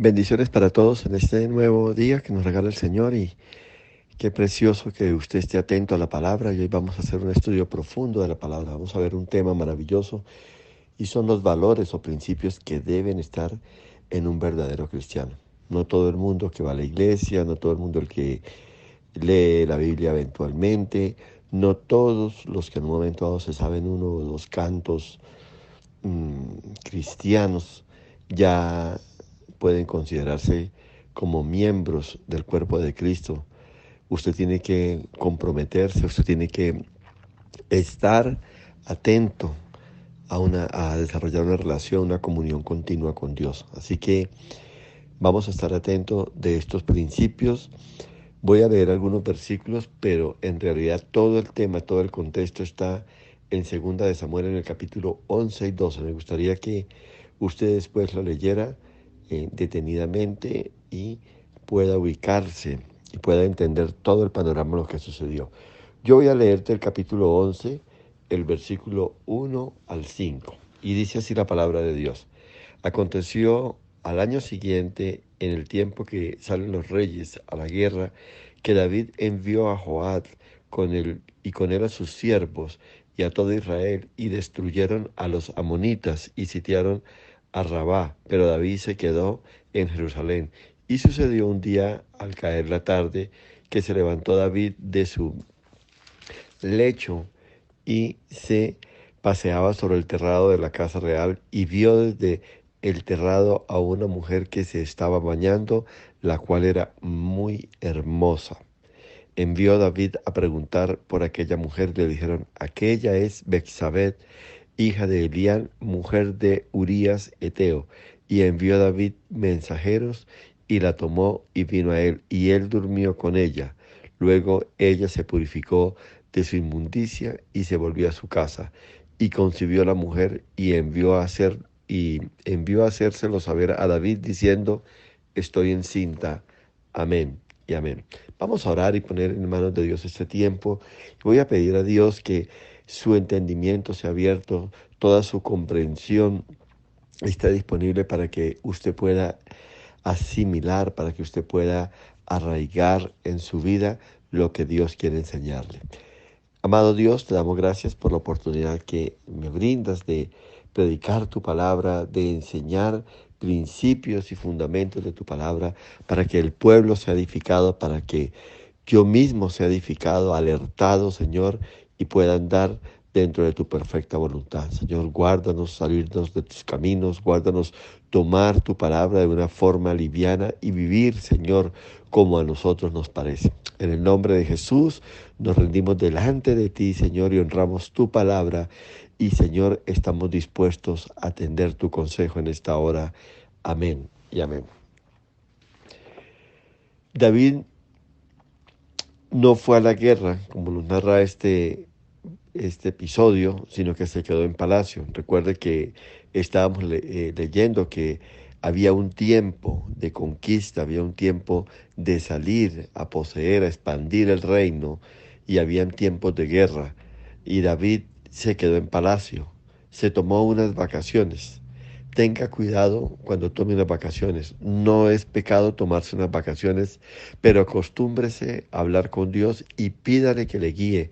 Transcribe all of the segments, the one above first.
Bendiciones para todos en este nuevo día que nos regala el Señor y qué precioso que usted esté atento a la palabra y hoy vamos a hacer un estudio profundo de la palabra. Vamos a ver un tema maravilloso y son los valores o principios que deben estar en un verdadero cristiano. No todo el mundo que va a la iglesia, no todo el mundo el que lee la Biblia eventualmente, no todos los que en un momento dado se saben uno o dos cantos cristianos ya pueden considerarse como miembros del cuerpo de Cristo. Usted tiene que comprometerse, usted tiene que estar atento a desarrollar una relación, una comunión continua con Dios. Así que vamos a estar atentos de estos principios. Voy a leer algunos versículos, pero en realidad todo el tema, todo el contexto está en Segunda de Samuel en el capítulo 11 y 12. Me gustaría que usted después lo leyera detenidamente y pueda ubicarse y pueda entender todo el panorama de lo que sucedió. Yo voy a leerte el capítulo 11, el versículo 1 al 5, y dice así la palabra de Dios. Aconteció al año siguiente, en el tiempo que salen los reyes a la guerra, que David envió a Joab con él a sus siervos y a todo Israel, y destruyeron a los amonitas y sitiaron a Rabá, pero David se quedó en Jerusalén. Y sucedió un día, al caer la tarde, que se levantó David de su lecho y se paseaba sobre el terrado de la casa real y vio desde el terrado a una mujer que se estaba bañando, la cual era muy hermosa. Envió David a preguntar por aquella mujer. Le dijeron: aquella es Betsabé, hija de Elián, mujer de Urías Eteo. Y envió David mensajeros y la tomó y vino a él, y él durmió con ella. Luego ella se purificó de su inmundicia y se volvió a su casa. Y concibió la mujer y envió a hacérselo saber a David diciendo: estoy encinta. Amén y amén. Vamos a orar y poner en manos de Dios este tiempo. Voy a pedir a Dios que su entendimiento sea abierto, toda su comprensión esté disponible para que usted pueda asimilar, para que usted pueda arraigar en su vida lo que Dios quiere enseñarle. Amado Dios, te damos gracias por la oportunidad que me brindas de predicar tu palabra, de enseñar principios y fundamentos de tu palabra, para que el pueblo sea edificado, para que yo mismo sea edificado, alertado, Señor, y pueda andar dentro de tu perfecta voluntad. Señor, guárdanos salirnos de tus caminos, guárdanos tomar tu palabra de una forma liviana y vivir, Señor, como a nosotros nos parece. En el nombre de Jesús nos rendimos delante de ti, Señor, y honramos tu palabra. Y, Señor, estamos dispuestos a atender tu consejo en esta hora. Amén y amén. David no fue a la guerra, como nos narra este episodio, sino que se quedó en palacio. Recuerde que estábamos leyendo que había un tiempo de conquista, había un tiempo de salir a poseer, a expandir el reino, y habían tiempos de guerra. Y David se quedó en palacio, se tomó unas vacaciones. Tenga cuidado cuando tome unas vacaciones. No es pecado tomarse unas vacaciones, pero acostúmbrese a hablar con Dios y pídale que le guíe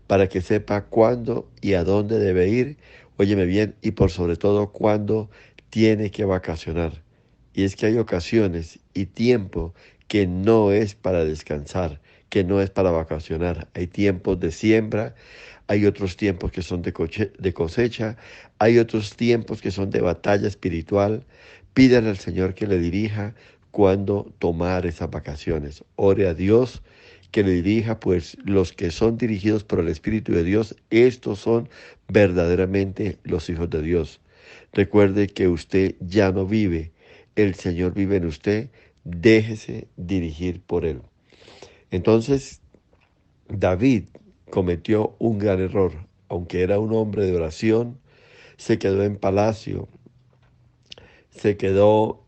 para que sepa cuándo y a dónde debe ir. Óyeme bien, y por sobre todo cuándo tiene que vacacionar. Y es que hay ocasiones y tiempo que no es para descansar, que no es para vacacionar. Hay tiempos de siembra, hay otros tiempos que son de cosecha, hay otros tiempos que son de batalla espiritual. Pídale al Señor que le dirija cuándo tomar esas vacaciones. Ore a Dios que le dirija, pues los que son dirigidos por el Espíritu de Dios, estos son verdaderamente los hijos de Dios. Recuerde que usted ya no vive, el Señor vive en usted, déjese dirigir por Él. Entonces, David cometió un gran error. Aunque era un hombre de oración, se quedó en palacio, se quedó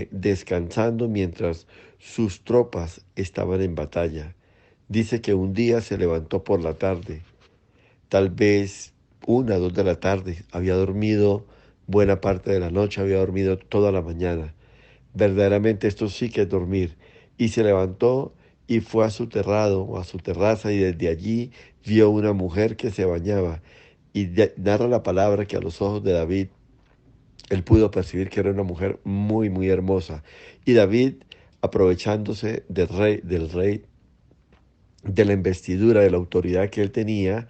descansando mientras sus tropas estaban en batalla. Dice que un día se levantó por la tarde, tal vez 1, 2 de la tarde, había dormido buena parte de la noche, había dormido toda la mañana. verdaderamente esto sí que es dormir. Y se levantó y fue a su terrado o a su terraza y desde allí vio una mujer que se bañaba. Y narra la palabra que a los ojos de David él pudo percibir que era una mujer muy, muy hermosa. Y David, aprovechándose del rey, de la investidura, de la autoridad que él tenía,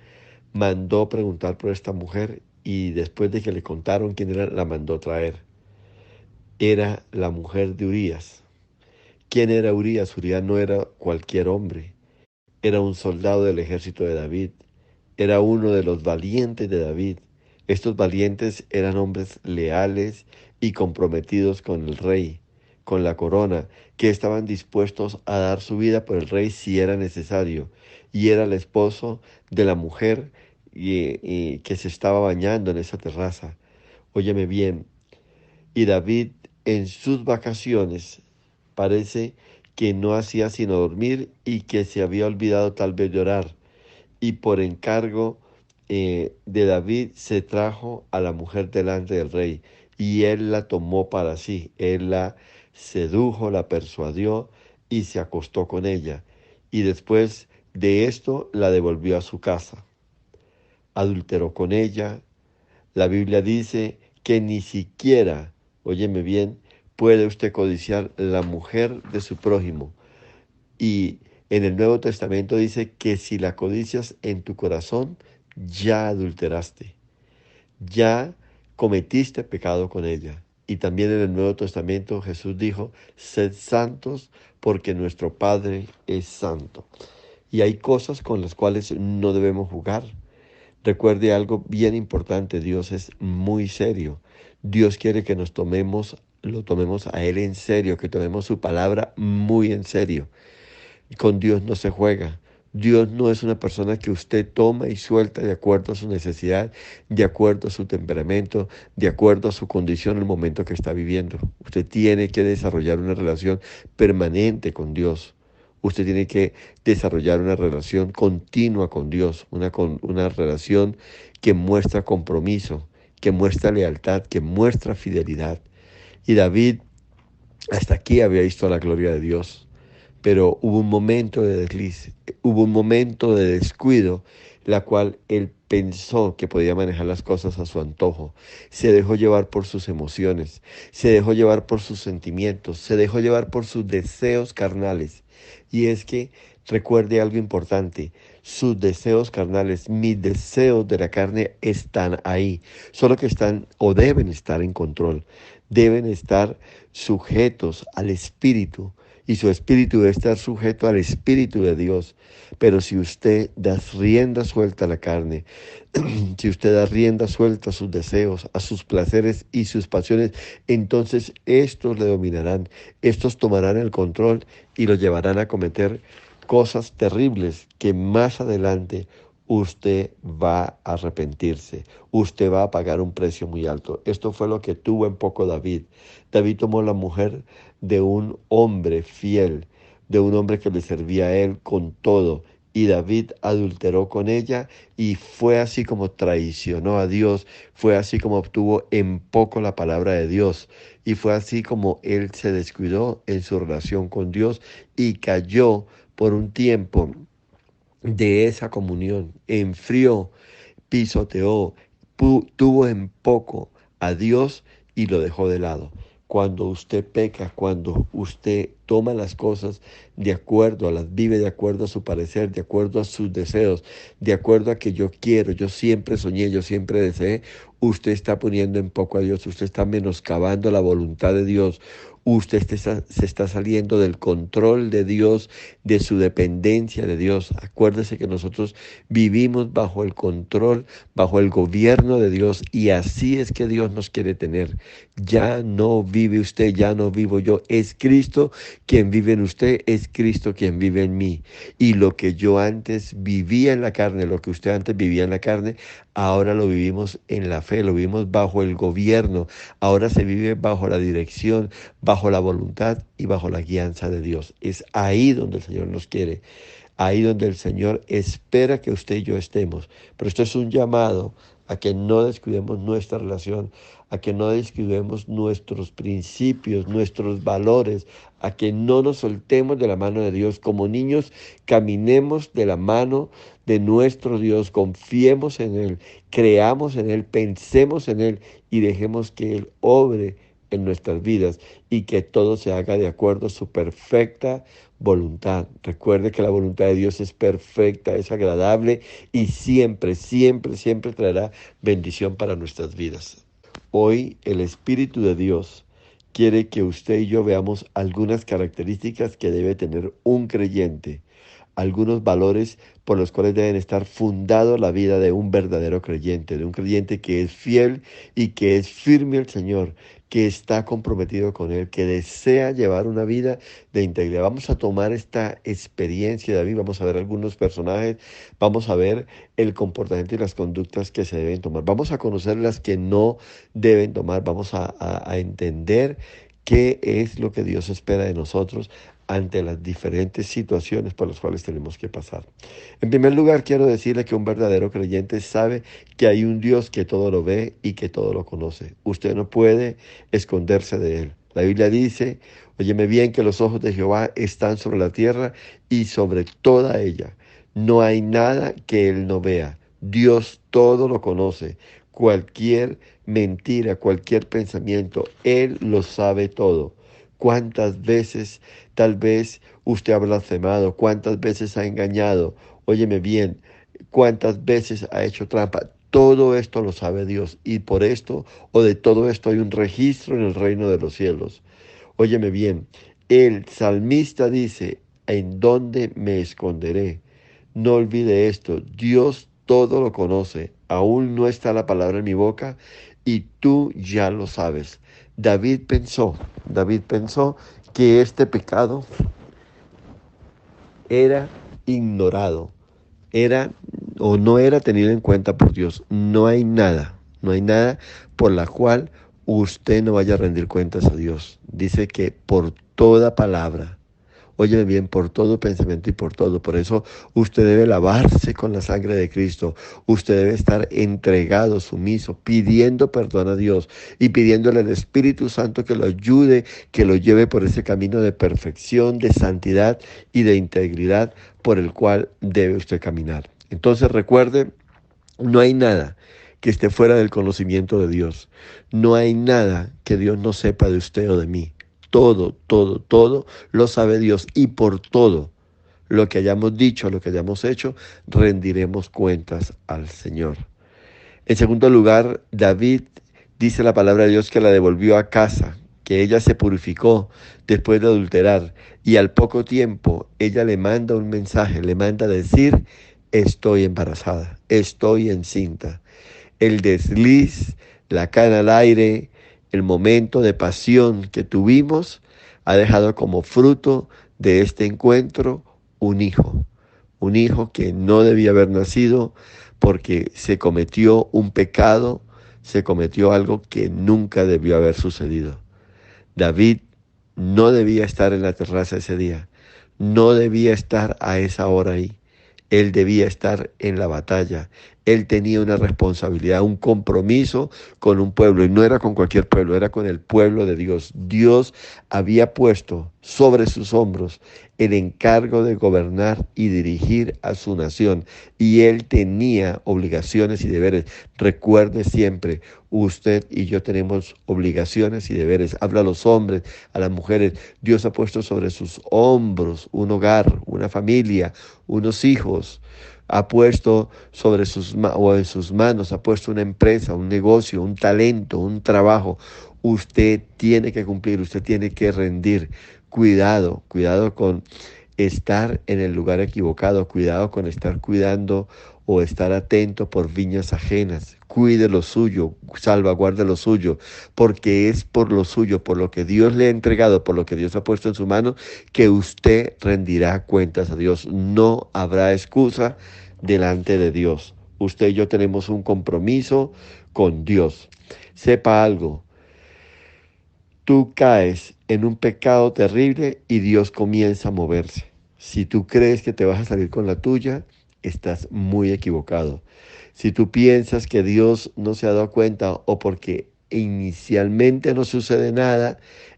mandó preguntar por esta mujer y después de que le contaron quién era, la mandó traer. Era la mujer de Urías. ¿Quién era Urías? Urías no era cualquier hombre. Era un soldado del ejército de David. Era uno de los valientes de David. Estos valientes eran hombres leales y comprometidos con el rey, con la corona, que estaban dispuestos a dar su vida por el rey si era necesario. Y era el esposo de la mujer y que se estaba bañando en esa terraza. Óyeme bien, y David en sus vacaciones parece que no hacía sino dormir y que se había olvidado tal vez de orar. Y por encargo de David se trajo a la mujer delante del rey y él la tomó para sí. Él la sedujo, la persuadió y se acostó con ella. Y después de esto la devolvió a su casa. Adulteró con ella. La Biblia dice que ni siquiera, óyeme bien, puede usted codiciar la mujer de su prójimo. Y en el Nuevo Testamento dice que si la codicias en tu corazón, ya adulteraste, ya cometiste pecado con ella. Y también en el Nuevo Testamento Jesús dijo, sed santos porque nuestro Padre es santo. Y hay cosas con las cuales no debemos jugar. Recuerde algo bien importante, Dios es muy serio. Dios quiere que lo tomemos a Él en serio, que tomemos su palabra muy en serio. Con Dios no se juega. Dios no es una persona que usted toma y suelta de acuerdo a su necesidad, de acuerdo a su temperamento, de acuerdo a su condición en el momento que está viviendo. Usted tiene que desarrollar una relación permanente con Dios. Usted tiene que desarrollar una relación continua con Dios, una relación que muestra compromiso, que muestra lealtad, que muestra fidelidad. Y David hasta aquí había visto la gloria de Dios, pero hubo un momento de desliz, hubo un momento de descuido, la cual él pensó que podía manejar las cosas a su antojo. Se dejó llevar por sus emociones, se dejó llevar por sus sentimientos, se dejó llevar por sus deseos carnales. Y es que recuerde algo importante, sus deseos carnales, mis deseos de la carne están ahí, solo que están o deben estar en control, deben estar sujetos al Espíritu y su espíritu debe estar sujeto al Espíritu de Dios. Pero si usted da rienda suelta a la carne, si usted da rienda suelta a sus deseos, a sus placeres y sus pasiones, entonces estos le dominarán, estos tomarán el control y lo llevarán a cometer cosas terribles que más adelante usted va a arrepentirse, usted va a pagar un precio muy alto. Esto fue lo que tuvo en poco David. David tomó la mujer de un hombre fiel, de un hombre que le servía a él con todo. Y David adulteró con ella y fue así como traicionó a Dios, fue así como obtuvo en poco la palabra de Dios y fue así como él se descuidó en su relación con Dios y cayó por un tiempo de esa comunión, enfrió, pisoteó, tuvo en poco a Dios y lo dejó de lado. Cuando usted peca, cuando usted toma las cosas de acuerdo a las vive de acuerdo a su parecer, de acuerdo a sus deseos, de acuerdo a que yo quiero, yo siempre soñé, yo siempre deseé, usted está poniendo en poco a Dios, usted está menoscabando la voluntad de Dios, usted se está saliendo del control de Dios, de su dependencia de Dios. Acuérdese que nosotros vivimos bajo el control, bajo el gobierno de Dios y así es que Dios nos quiere tener. Ya no vive usted, ya no vivo yo, es Cristo quien vive en usted, es Cristo quien vive en mí. Y lo que yo antes vivía en la carne, lo que usted antes vivía en la carne, ahora lo vivimos en la fe, lo vivimos bajo el gobierno, ahora se vive bajo la dirección, bajo la voluntad y bajo la guianza de Dios. Es ahí donde el Señor nos quiere, ahí donde el Señor espera que usted y yo estemos. Pero esto es un llamado a que no descuidemos nuestra relación, a que no descuidemos nuestros principios, nuestros valores, a que no nos soltemos de la mano de Dios. Como niños, caminemos de la mano de nuestro Dios, confiemos en Él, creamos en Él, pensemos en Él y dejemos que Él obre en nuestras vidas y que todo se haga de acuerdo a su perfecta voluntad. Recuerde que la voluntad de Dios es perfecta, es agradable y siempre, siempre, siempre traerá bendición para nuestras vidas. Hoy el Espíritu de Dios quiere que usted y yo veamos algunas características que debe tener un creyente, algunos valores por los cuales deben estar fundados la vida de un verdadero creyente, de un creyente que es fiel y que es firme al Señor, que está comprometido con Él, que desea llevar una vida de integridad. Vamos a tomar esta experiencia de David, vamos a ver algunos personajes, vamos a ver el comportamiento y las conductas que se deben tomar. Vamos a conocer las que no deben tomar, vamos a entender qué es lo que Dios espera de nosotros ante las diferentes situaciones por las cuales tenemos que pasar. En primer lugar, quiero decirle que un verdadero creyente sabe que hay un Dios que todo lo ve y que todo lo conoce. Usted no puede esconderse de Él. La Biblia dice, óyeme bien, que los ojos de Jehová están sobre la tierra y sobre toda ella. No hay nada que Él no vea. Dios todo lo conoce. Cualquier mentira, cualquier pensamiento, Él lo sabe todo. ¿Cuántas veces tal vez usted ha blasfemado? ¿Cuántas veces ha engañado? Óyeme bien, ¿cuántas veces ha hecho trampa? Todo esto lo sabe Dios y por esto o de todo esto hay un registro en el reino de los cielos. Óyeme bien, el salmista dice, ¿en dónde me esconderé? No olvide esto, Dios todo lo conoce, aún no está la palabra en mi boca y tú ya lo sabes. David pensó que este pecado era ignorado, era o no era tenido en cuenta por Dios. No hay nada por la cual usted no vaya a rendir cuentas a Dios. Dice que por toda palabra, óyeme bien, por todo pensamiento y por todo. Por eso usted debe lavarse con la sangre de Cristo. Usted debe estar entregado, sumiso, pidiendo perdón a Dios y pidiéndole al Espíritu Santo que lo ayude, que lo lleve por ese camino de perfección, de santidad y de integridad por el cual debe usted caminar. Entonces recuerde, no hay nada que esté fuera del conocimiento de Dios. No hay nada que Dios no sepa de usted o de mí. Todo lo sabe Dios y por todo lo que hayamos dicho, lo que hayamos hecho, rendiremos cuentas al Señor. En segundo lugar, David dice la palabra de Dios que la devolvió a casa, que ella se purificó después de adulterar y al poco tiempo ella le manda un mensaje, le manda decir, estoy embarazada, estoy encinta. El desliz, la cana al aire, el momento de pasión que tuvimos ha dejado como fruto de este encuentro un hijo que no debía haber nacido porque se cometió un pecado, se cometió algo que nunca debió haber sucedido. David no debía estar en la terraza ese día, no debía estar a esa hora ahí. Él debía estar en la batalla. Él tenía una responsabilidad, un compromiso con un pueblo. Y no era con cualquier pueblo, era con el pueblo de Dios. Dios había puesto sobre sus hombros el encargo de gobernar y dirigir a su nación. Y él tenía obligaciones y deberes. Recuerde siempre, usted y yo tenemos obligaciones y deberes. Habla a los hombres, a las mujeres. Dios ha puesto sobre sus hombros un hogar, una familia, unos hijos. Ha puesto sobre o en sus manos, ha puesto una empresa, un negocio, un talento, un trabajo. Usted tiene que cumplir, usted tiene que rendir. Cuidado con estar en el lugar equivocado, cuidado con estar cuidando o estar atento por viñas ajenas. Cuide lo suyo, salvaguarde lo suyo, porque es por lo suyo, por lo que Dios le ha entregado, por lo que Dios ha puesto en su mano, que usted rendirá cuentas a Dios. No habrá excusa delante de Dios. Usted y yo tenemos un compromiso con Dios. Sepa algo, tú caes en un pecado terrible y Dios comienza a moverse. Si tú crees que te vas a salir con la tuya, estás muy equivocado. Si tú piensas que Dios no se ha dado cuenta o porque inicialmente no sucede nada,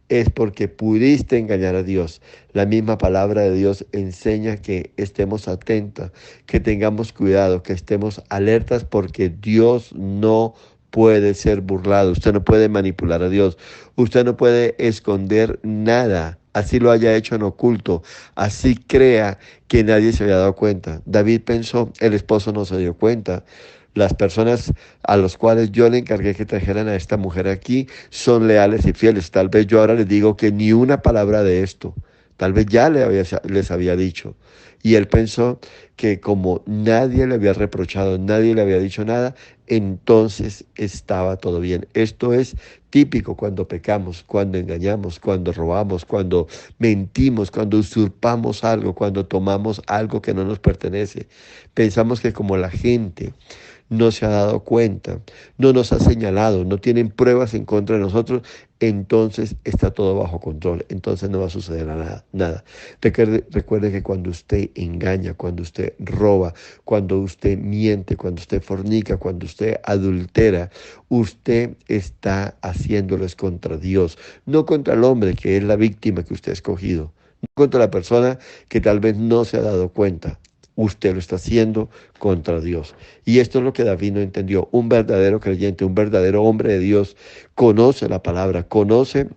es porque pudiste engañar a Dios. La misma palabra de Dios enseña que estemos atentos, que tengamos cuidado, que estemos alertas porque Dios no puede ser burlado. Usted no puede manipular a Dios. Usted no puede esconder nada. Así lo haya hecho en oculto. Así crea que nadie se había dado cuenta. David pensó, el esposo no se dio cuenta. Las personas a las cuales yo le encargué que trajeran a esta mujer aquí son leales y fieles. Tal vez yo ahora les digo que ni una palabra de esto. Tal vez ya les había dicho. Y él pensó que como nadie le había reprochado, nadie le había dicho nada, entonces estaba todo bien. Esto es típico cuando pecamos, cuando engañamos, cuando robamos, cuando mentimos, cuando usurpamos algo, cuando tomamos algo que no nos pertenece. Pensamos que como la gente no se ha dado cuenta, no nos ha señalado, no tienen pruebas en contra de nosotros, entonces está todo bajo control, entonces no va a suceder nada. Recuerde que cuando usted engaña, cuando usted roba, cuando usted miente, cuando usted fornica, cuando usted adultera, usted está haciéndoles contra Dios, no contra el hombre que es la víctima que usted ha escogido, no contra la persona que tal vez no se ha dado cuenta. Usted lo está haciendo contra Dios. Y esto es lo que David no entendió. Un verdadero creyente, un verdadero hombre de Dios, conoce la palabra, conoce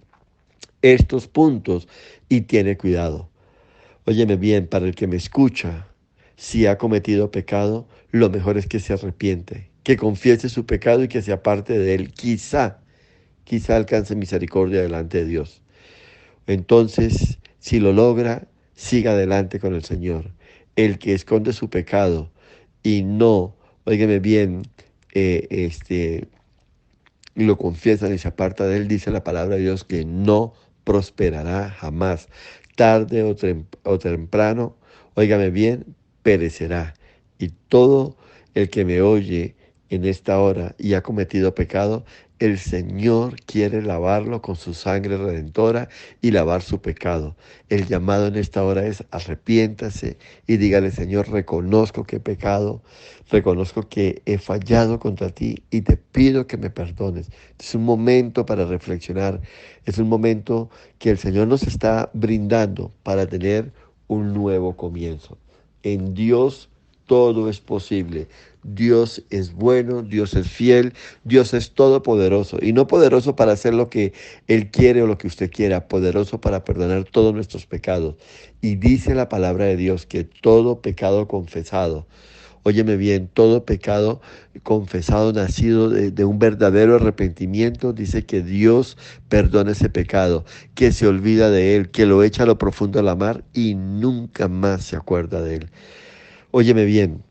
estos puntos y tiene cuidado. Óyeme bien, para el que me escucha, si ha cometido pecado, lo mejor es que se arrepiente, que confiese su pecado y que se aparte de él. Quizá alcance misericordia delante de Dios. Entonces, si lo logra, siga adelante con el Señor. El que esconde su pecado y no, óigame bien, lo confiesa y se aparta de él, dice la palabra de Dios que no prosperará jamás. Tarde o temprano, óigame bien, perecerá. Y todo el que me oye en esta hora y ha cometido pecado, el Señor quiere lavarlo con su sangre redentora y lavar su pecado. El llamado en esta hora es arrepiéntase y dígale, Señor, reconozco que he pecado, reconozco que he fallado contra ti y te pido que me perdones. Es un momento para reflexionar, es un momento que el Señor nos está brindando para tener un nuevo comienzo. En Dios todo es posible. Dios es bueno, Dios es fiel, Dios es todopoderoso. Y no poderoso para hacer lo que Él quiere o lo que usted quiera, poderoso para perdonar todos nuestros pecados. Y dice la palabra de Dios que todo pecado confesado, óyeme bien, todo pecado confesado nacido de un verdadero arrepentimiento, dice que Dios perdona ese pecado, que se olvida de él, que lo echa a lo profundo de la mar y nunca más se acuerda de él. Óyeme bien,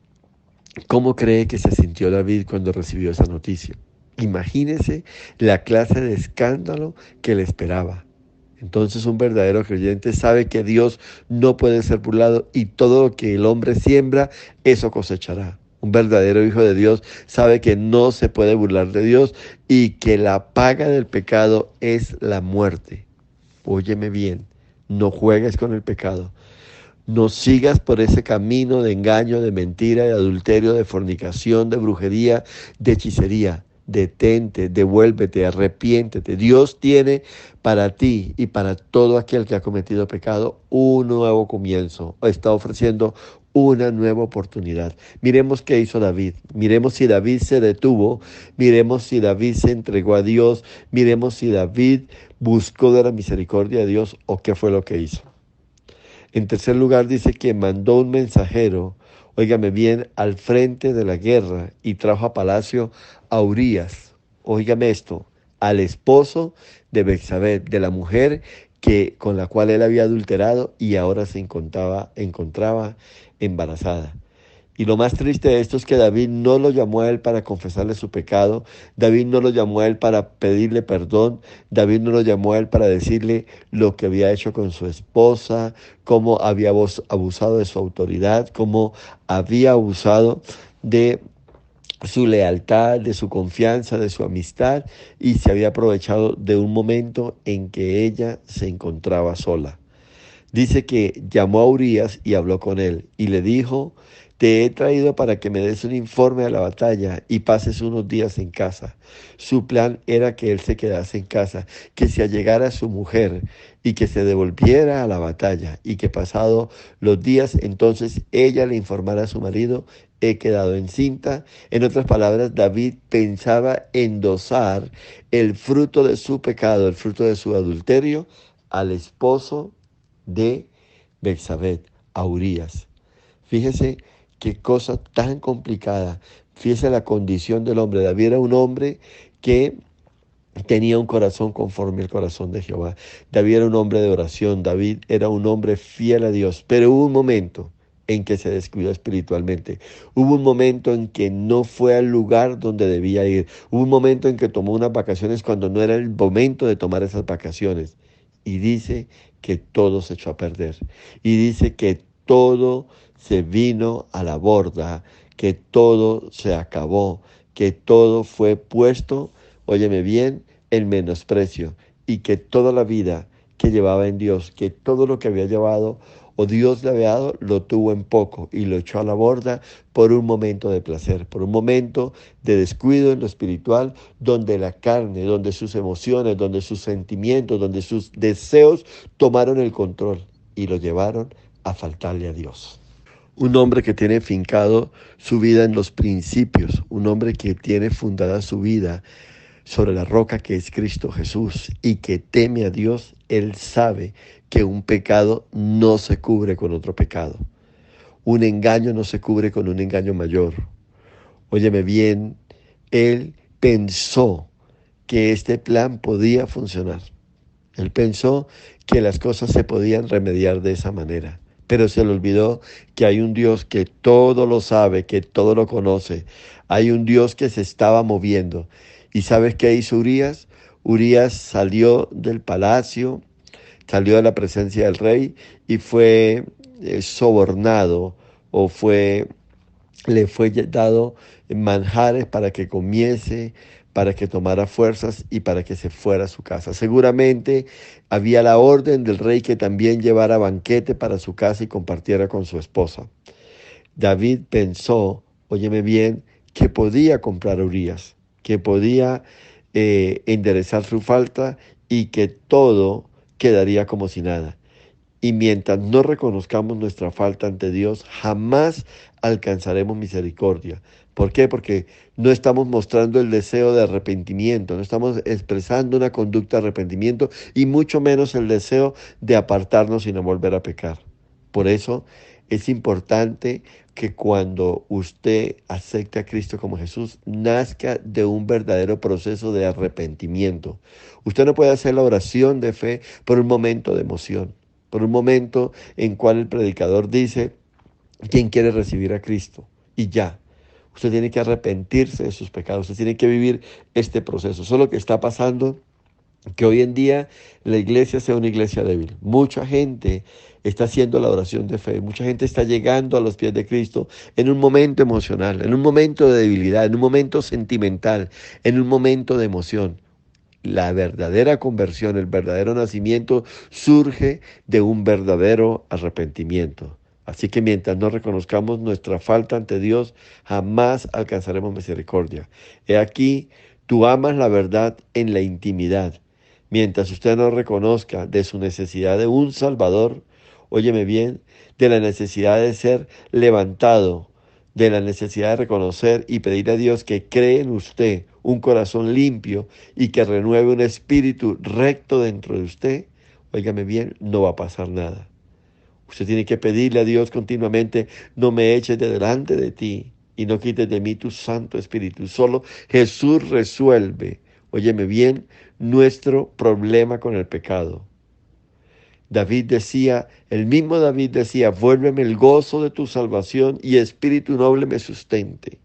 ¿cómo cree que se sintió David cuando recibió esa noticia? Imagínese la clase de escándalo que le esperaba. Entonces un verdadero creyente sabe que Dios no puede ser burlado y todo lo que el hombre siembra, eso cosechará. Un verdadero hijo de Dios sabe que no se puede burlar de Dios y que la paga del pecado es la muerte. Óyeme bien, no juegues con el pecado. No sigas por ese camino de engaño, de mentira, de adulterio, de fornicación, de brujería, de hechicería. Detente, devuélvete, arrepiéntete. Dios tiene para ti y para todo aquel que ha cometido pecado un nuevo comienzo. Está ofreciendo una nueva oportunidad. Miremos qué hizo David. Miremos si David se detuvo. Miremos si David se entregó a Dios. Miremos si David buscó de la misericordia de Dios o qué fue lo que hizo. En tercer lugar, dice que mandó un mensajero, óigame bien, al frente de la guerra y trajo a palacio a Urías, óigame esto, al esposo de Betsabé, de la mujer con la cual él había adulterado y ahora se encontraba embarazada. Y lo más triste de esto es que David no lo llamó a él para confesarle su pecado, David no lo llamó a él para pedirle perdón, David no lo llamó a él para decirle lo que había hecho con su esposa, cómo había abusado de su autoridad, cómo había abusado de su lealtad, de su confianza, de su amistad y se había aprovechado de un momento en que ella se encontraba sola. Dice que llamó a Urías y habló con él y le dijo, te he traído para que me des un informe de la batalla y pases unos días en casa. Su plan era que él se quedase en casa, que se allegara a su mujer y que se devolviera a la batalla y que pasado los días entonces ella le informara a su marido, he quedado encinta. En otras palabras, David pensaba endosar el fruto de su pecado, el fruto de su adulterio, al esposo de Betsabé, a Urías. Fíjese qué cosa tan complicada. Fíjese la condición del hombre. David era un hombre que tenía un corazón conforme al corazón de Jehová. David era un hombre de oración. David era un hombre fiel a Dios. Pero hubo un momento en que se descuidó espiritualmente. Hubo un momento en que no fue al lugar donde debía ir. Hubo un momento en que tomó unas vacaciones cuando no era el momento de tomar esas vacaciones. Y dice que todo se echó a perder. Y dice que todo se vino a la borda, que todo se acabó, que todo fue puesto, óyeme bien, en menosprecio. Y que toda la vida que llevaba en Dios, que todo lo que había llevado o Dios le había dado, lo tuvo en poco y lo echó a la borda por un momento de placer, por un momento de descuido en lo espiritual, donde la carne, donde sus emociones, donde sus sentimientos, donde sus deseos tomaron el control y lo llevaron a faltarle a Dios. Un hombre que tiene fincado su vida en los principios, un hombre que tiene fundada su vida sobre la roca que es Cristo Jesús y que teme a Dios, él sabe que un pecado no se cubre con otro pecado. Un engaño no se cubre con un engaño mayor. Óyeme bien, él pensó que este plan podía funcionar. Él pensó que las cosas se podían remediar de esa manera. Pero se le olvidó que hay un Dios que todo lo sabe, que todo lo conoce. Hay un Dios que se estaba moviendo. ¿Y sabes qué hizo Urías? Urías salió del palacio, salió de la presencia del rey y fue sobornado o le fue dado manjares para que comiese, para que tomara fuerzas y para que se fuera a su casa. Seguramente había la orden del rey que también llevara banquete para su casa y compartiera con su esposa. David pensó, óyeme bien, que podía comprar a Urías, que podía enderezar su falta y que todo quedaría como si nada. Y mientras no reconozcamos nuestra falta ante Dios, jamás alcanzaremos misericordia. ¿Por qué? Porque no estamos mostrando el deseo de arrepentimiento, no estamos expresando una conducta de arrepentimiento y mucho menos el deseo de apartarnos y no volver a pecar. Por eso es importante que cuando usted acepte a Cristo como Jesús, nazca de un verdadero proceso de arrepentimiento. Usted no puede hacer la oración de fe por un momento de emoción, por un momento en cual el predicador dice, ¿quién quiere recibir a Cristo? Y ya. Usted tiene que arrepentirse de sus pecados, usted tiene que vivir este proceso. Eso es lo que está pasando, que hoy en día la iglesia sea una iglesia débil. Mucha gente está haciendo la oración de fe, mucha gente está llegando a los pies de Cristo en un momento emocional, en un momento de debilidad, en un momento sentimental, en un momento de emoción. La verdadera conversión, el verdadero nacimiento surge de un verdadero arrepentimiento. Así que mientras no reconozcamos nuestra falta ante Dios, jamás alcanzaremos misericordia. He aquí, tú amas la verdad en la intimidad. Mientras usted no reconozca de su necesidad de un Salvador, óyeme bien, de la necesidad de ser levantado, de la necesidad de reconocer y pedir a Dios que cree en usted un corazón limpio y que renueve un espíritu recto dentro de usted, óigame bien, no va a pasar nada. Usted tiene que pedirle a Dios continuamente, no me eches de delante de ti y no quites de mí tu Santo Espíritu. Solo Jesús resuelve, óyeme bien, nuestro problema con el pecado. David decía, el mismo David decía, vuélveme el gozo de tu salvación y espíritu noble me sustente.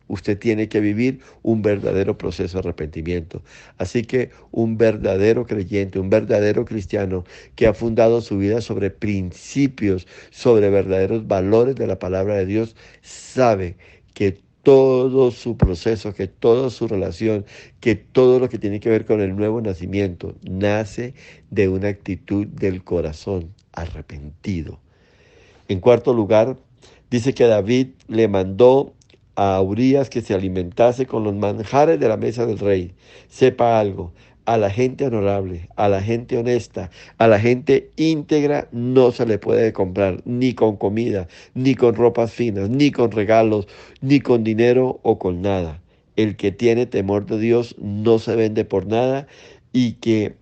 Usted tiene que vivir un verdadero proceso de arrepentimiento. Así que un verdadero creyente, un verdadero cristiano que ha fundado su vida sobre principios, sobre verdaderos valores de la palabra de Dios, sabe que todo su proceso, que toda su relación, que todo lo que tiene que ver con el nuevo nacimiento, nace de una actitud del corazón arrepentido. En cuarto lugar, dice que David le mandó a Urías que se alimentase con los manjares de la mesa del rey. Sepa algo, a la gente honorable, a la gente honesta, a la gente íntegra no se le puede comprar ni con comida, ni con ropas finas, ni con regalos, ni con dinero o con nada. El que tiene temor de Dios no se vende por nada y que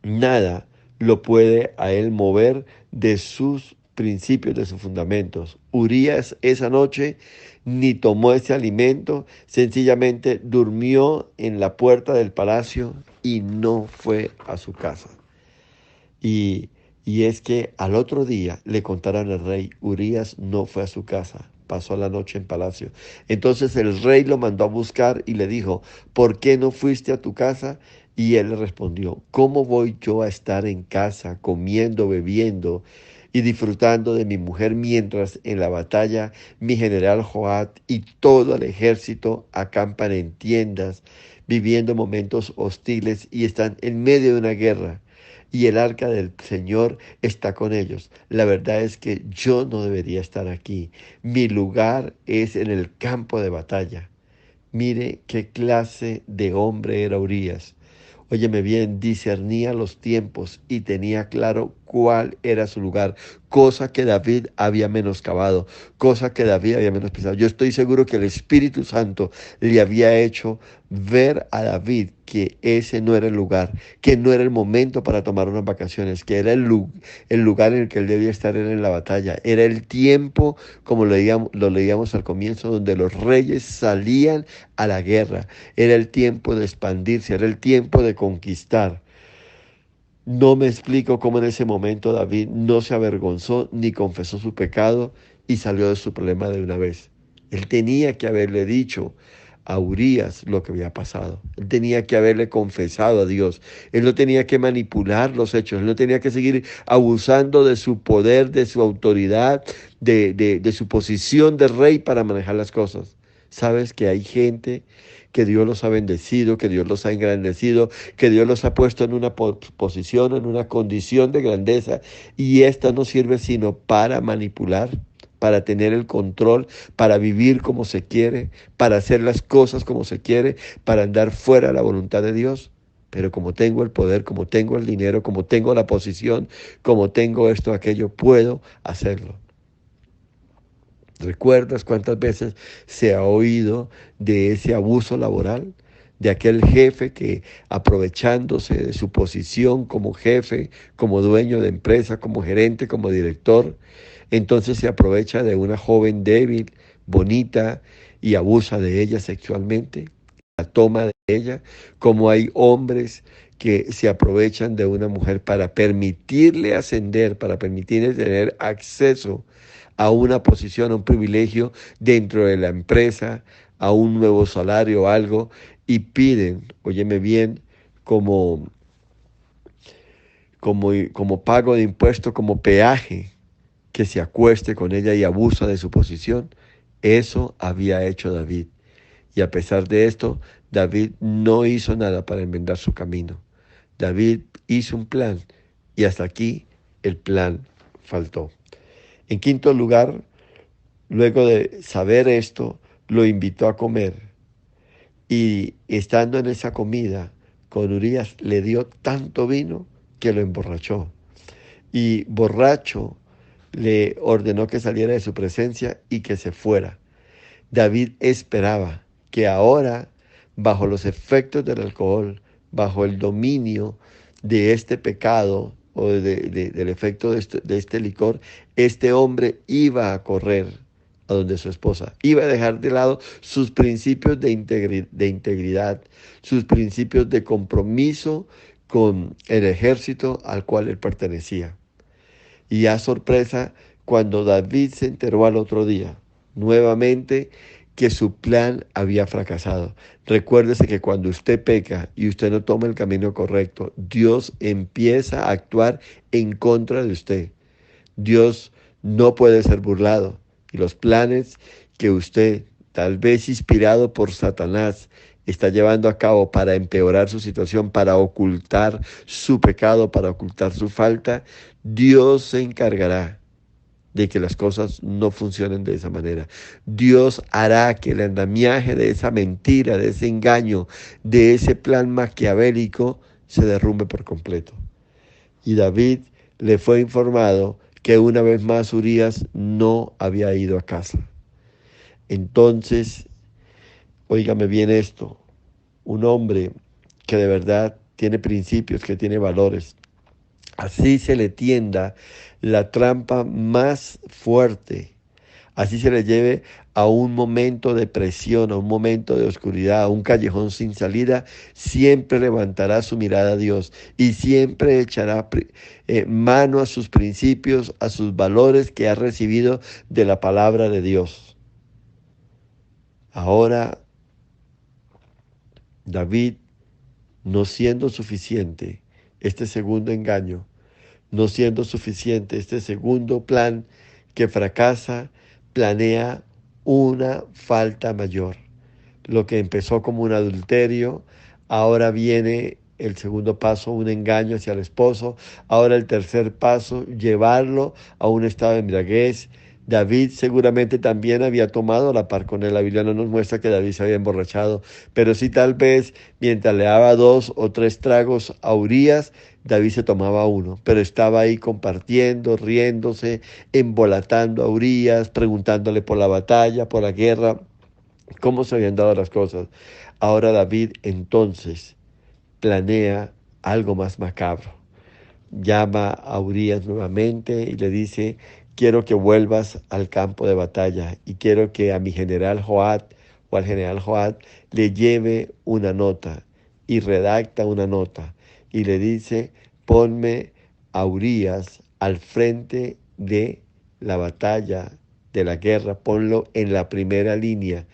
nada lo puede a él mover de sus principios, de sus fundamentos. Urías esa noche ni tomó ese alimento, sencillamente durmió en la puerta del palacio y no fue a su casa. Y, y es que al otro día le contaron al rey, Urías no fue a su casa, pasó la noche en palacio. Entonces el rey lo mandó a buscar y le dijo, ¿por qué no fuiste a tu casa? Y él le respondió, ¿cómo voy yo a estar en casa comiendo, bebiendo y disfrutando de mi mujer mientras en la batalla mi general Joab y todo el ejército acampan en tiendas, viviendo momentos hostiles y están en medio de una guerra? Y el arca del Señor está con ellos. La verdad es que yo no debería estar aquí. Mi lugar es en el campo de batalla. Mire qué clase de hombre era Urías. Óyeme bien, discernía los tiempos y tenía claro cuál era su lugar, cosa que David había menoscabado, cosa que David había menospreciado. Yo estoy seguro que el Espíritu Santo le había hecho ver a David que ese no era el lugar, que no era el momento para tomar unas vacaciones, que era el lugar en el que él debía estar era en la batalla, era el tiempo, como lo leíamos al comienzo, donde los reyes salían a la guerra, era el tiempo de expandirse, era el tiempo de conquistar. No me explico cómo en ese momento David no se avergonzó ni confesó su pecado y salió de su problema de una vez. Él tenía que haberle dicho a Urías lo que había pasado. Él tenía que haberle confesado a Dios. Él no tenía que manipular los hechos. Él no tenía que seguir abusando de su poder, de su autoridad, de su posición de rey para manejar las cosas. Sabes que hay gente que Dios los ha bendecido, que Dios los ha engrandecido, que Dios los ha puesto en una posición, en una condición de grandeza, y esta no sirve sino para manipular, para tener el control, para vivir como se quiere, para hacer las cosas como se quiere, para andar fuera de la voluntad de Dios. Pero como tengo el poder, como tengo el dinero, como tengo la posición, como tengo esto, aquello, puedo hacerlo. ¿Recuerdas cuántas veces se ha oído de ese abuso laboral? De aquel jefe que, aprovechándose de su posición como jefe, como dueño de empresa, como gerente, como director, entonces se aprovecha de una joven débil, bonita, y abusa de ella sexualmente, la toma de ella, como hay hombres que se aprovechan de una mujer para permitirle ascender, para permitirle tener acceso a una posición, a un privilegio dentro de la empresa, a un nuevo salario o algo, y piden, óyeme bien, como, como pago de impuesto, como peaje, que se acueste con ella y abusa de su posición. Eso había hecho David. Y a pesar de esto, David no hizo nada para enmendar su camino. David hizo un plan y hasta aquí el plan faltó. En quinto lugar, luego de saber esto, lo invitó a comer y estando en esa comida con Urías le dio tanto vino que lo emborrachó. Y borracho le ordenó que saliera de su presencia y que se fuera. David esperaba que ahora, bajo los efectos del alcohol, bajo el dominio de este pecado o del efecto de este licor, este hombre iba a correr a donde su esposa, iba a dejar de lado sus principios de integridad, sus principios de compromiso con el ejército al cual él pertenecía. Y a sorpresa, cuando David se enteró al otro día, nuevamente, que su plan había fracasado. Recuérdese que cuando usted peca y usted no toma el camino correcto, Dios empieza a actuar en contra de usted. Dios no puede ser burlado y los planes que usted tal vez inspirado por Satanás, está llevando a cabo para empeorar su situación, para ocultar su pecado, para ocultar su falta, Dios se encargará de que las cosas no funcionen de esa manera. Dios hará que el andamiaje de esa mentira, de ese engaño, de ese plan maquiavélico se derrumbe por completo. Y David le fue informado que una vez más Urías no había ido a casa. Entonces, óigame bien esto, un hombre que de verdad tiene principios, que tiene valores, así se le tienda la trampa más fuerte, así se le lleve a un momento de presión, a un momento de oscuridad, a un callejón sin salida, siempre levantará su mirada a Dios y siempre echará mano a sus principios, a sus valores que ha recibido de la palabra de Dios. Ahora, David, no siendo suficiente este segundo engaño, no siendo suficiente este segundo plan que fracasa, planea una falta mayor. Lo que empezó como un adulterio, ahora viene el segundo paso, un engaño hacia el esposo. Ahora el tercer paso, llevarlo a un estado de embriaguez. David seguramente también había tomado a la par con él. La Biblia no nos muestra que David se había emborrachado, pero sí tal vez mientras le daba 2 o 3 tragos a Urías, David se tomaba uno, pero estaba ahí compartiendo, riéndose, embolatando a Urías, preguntándole por la batalla, por la guerra, cómo se habían dado las cosas. Ahora David entonces planea algo más macabro. Llama a Urías nuevamente y le dice: quiero que vuelvas al campo de batalla y quiero que a mi general Joab o al general Joab le lleve una nota, y redacta una nota y le dice: ponme a Urías al frente de la batalla, de la guerra, ponlo en la primera línea,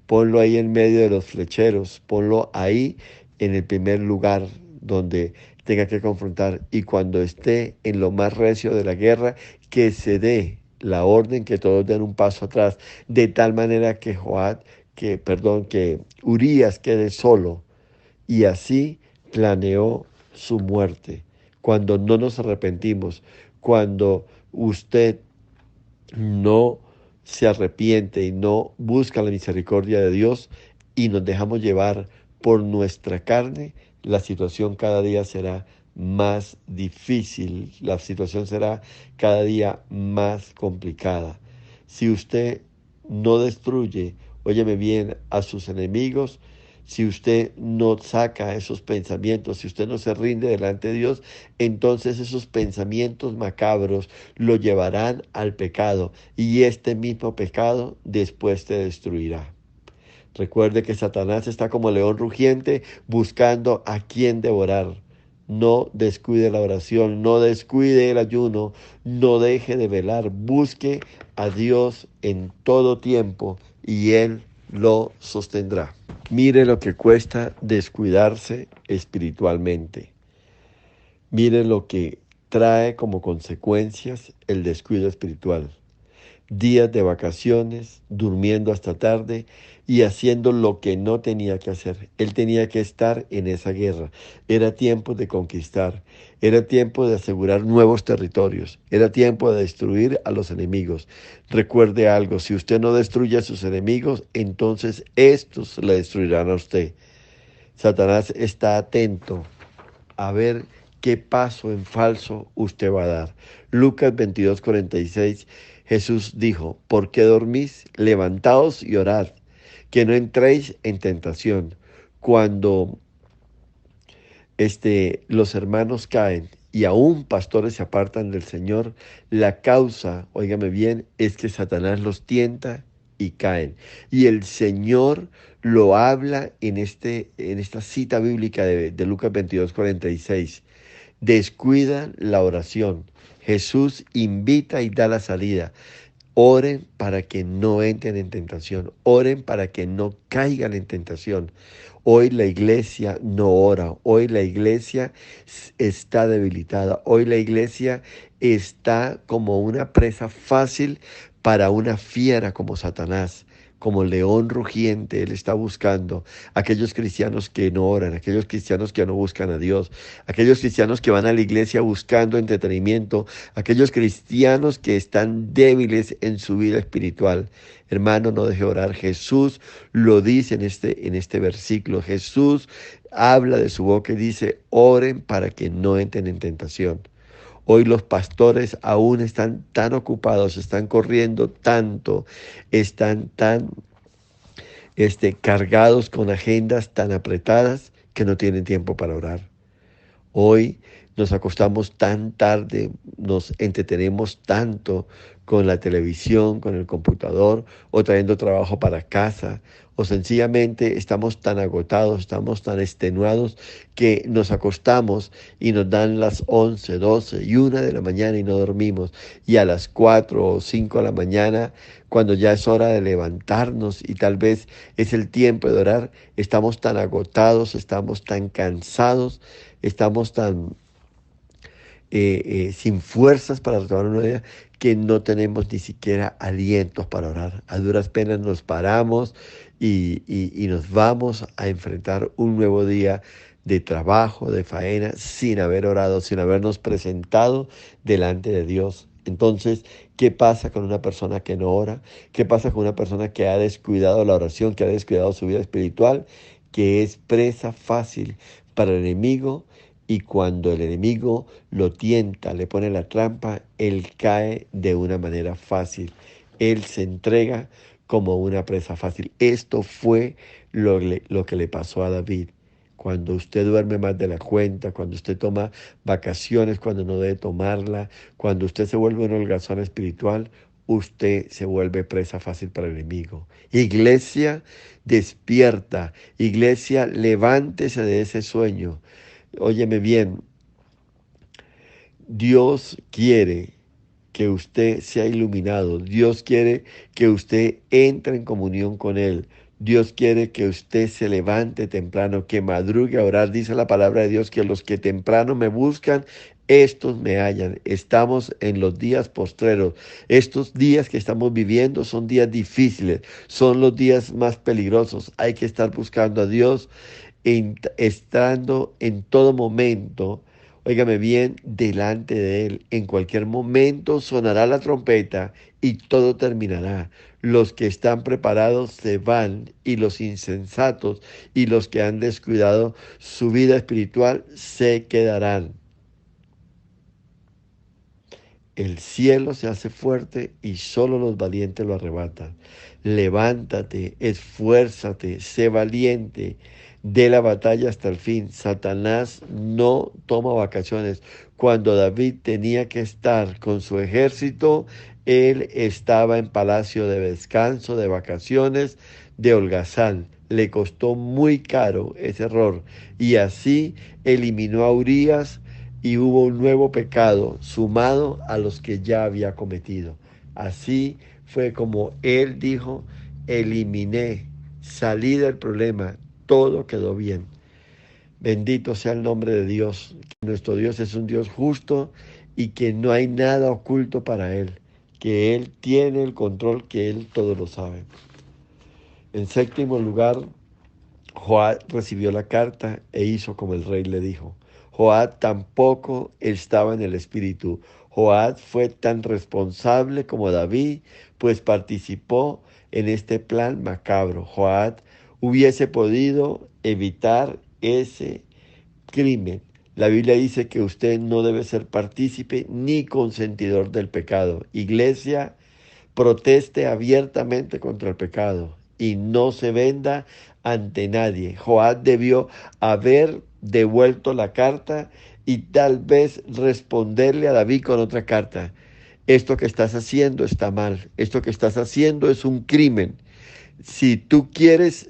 ponlo ahí en medio de los flecheros, ponlo ahí en el primer lugar donde tenga que confrontar, y cuando esté en lo más recio de la guerra, que se dé la orden, que todos den un paso atrás, de tal manera que que Urías quede solo. Y así planeó su muerte. Cuando no nos arrepentimos, cuando usted no se arrepiente y no busca la misericordia de Dios y nos dejamos llevar por nuestra carne, la situación cada día será más difícil, la situación será cada día más complicada. Si usted no destruye, óyeme bien, a sus enemigos, si usted no saca esos pensamientos, si usted no se rinde delante de Dios, entonces esos pensamientos macabros lo llevarán al pecado, y este mismo pecado después te destruirá. Recuerde que Satanás está como león rugiente buscando a quien devorar. No descuide la oración, no descuide el ayuno, no deje de velar. Busque a Dios en todo tiempo y Él lo sostendrá. Mire lo que cuesta descuidarse espiritualmente. Mire lo que trae como consecuencias el descuido espiritual. Días de vacaciones, durmiendo hasta tarde y haciendo lo que no tenía que hacer. Él tenía que estar en esa guerra. Era tiempo de conquistar, era tiempo de asegurar nuevos territorios, era tiempo de destruir a los enemigos. Recuerde algo: si usted no destruye a sus enemigos, entonces estos le destruirán a usted. Satanás está atento a ver qué paso en falso usted va a dar. Lucas 22:46, Jesús dijo: ¿por qué dormís? Levantaos y orad, que no entréis en tentación. Cuando los hermanos caen y aún pastores se apartan del Señor, la causa, óigame bien, es que Satanás los tienta y caen. Y el Señor lo habla en esta cita bíblica de Lucas 22:46. Descuidan la oración. Jesús invita y da la salida. Oren para que no entren en tentación. Oren para que no caigan en tentación. Hoy la iglesia no ora. Hoy la iglesia está debilitada. Hoy la iglesia está como una presa fácil para una fiera como Satanás. como león rugiente. Él está buscando aquellos cristianos que no oran, aquellos cristianos que no buscan a Dios, aquellos cristianos que van a la iglesia buscando entretenimiento, aquellos cristianos que están débiles en su vida espiritual. Hermano, no deje de orar. Jesús lo dice en este versículo. Jesús habla de su boca y dice, oren para que no entren en tentación. Hoy los pastores aún están tan ocupados, están corriendo tanto, están tan cargados con agendas tan apretadas que no tienen tiempo para orar. Hoy nos acostamos tan tarde, nos entretenemos tanto con la televisión, con el computador o trayendo trabajo para casa, o sencillamente estamos tan agotados, estamos tan extenuados que nos acostamos y nos dan las 11, 12 y 1 de la mañana y no dormimos, y a las 4 o 5 de la mañana, cuando ya es hora de levantarnos y tal vez es el tiempo de orar, estamos tan agotados, estamos tan cansados, estamos tan sin fuerzas para retomar una idea que no tenemos ni siquiera alientos para orar. A duras penas nos paramos y nos vamos a enfrentar un nuevo día de trabajo, de faena, sin haber orado, sin habernos presentado delante de Dios. Entonces, ¿qué pasa con una persona que no ora? ¿Qué pasa con una persona que ha descuidado la oración, que ha descuidado su vida espiritual, que es presa fácil para el enemigo? Y cuando el enemigo lo tienta, le pone la trampa, él cae de una manera fácil. Él se entrega como una presa fácil. Esto fue lo que le pasó a David. Cuando usted duerme más de la cuenta, cuando usted toma vacaciones, cuando no debe tomarla, cuando usted se vuelve un holgazán espiritual, usted se vuelve presa fácil para el enemigo. Iglesia, despierta. Iglesia, levántese de ese sueño. Óyeme bien, Dios quiere que usted sea iluminado. Dios quiere que usted entre en comunión con Él. Dios quiere que usted se levante temprano, que madrugue a orar. Dice la palabra de Dios que los que temprano me buscan, estos me hallan. Estamos en los días postreros. Estos días que estamos viviendo son días difíciles, son los días más peligrosos. Hay que estar buscando a Dios, estando en todo momento, óigame bien, delante de Él. En cualquier momento sonará la trompeta y todo terminará. Los que están preparados se van y los insensatos y los que han descuidado su vida espiritual se quedarán. El cielo se hace fuerte y solo los valientes lo arrebatan. Levántate, esfuérzate, sé valiente, dé la batalla hasta el fin. Satanás no toma vacaciones. Cuando David tenía que estar con su ejército, él estaba en palacio de descanso, de vacaciones, de holgazán. Le costó muy caro ese error y así eliminó a Urías y hubo un nuevo pecado sumado a los que ya había cometido. Así fue como él dijo, eliminé, salí del problema, todo quedó bien. Bendito sea el nombre de Dios. Nuestro Dios es un Dios justo y que no hay nada oculto para Él, que Él tiene el control, que Él todo lo sabe. En séptimo lugar, Joab recibió la carta e hizo como el rey le dijo. Joab tampoco estaba en el espíritu. Joab fue tan responsable como David, pues participó en este plan macabro. Joab hubiese podido evitar ese crimen. La Biblia dice que usted no debe ser partícipe ni consentidor del pecado. Iglesia, proteste abiertamente contra el pecado y no se venda ante nadie. Joab debió haber devuelto la carta y tal vez responderle a David con otra carta. Esto que estás haciendo está mal. Esto que estás haciendo es un crimen. Si tú quieres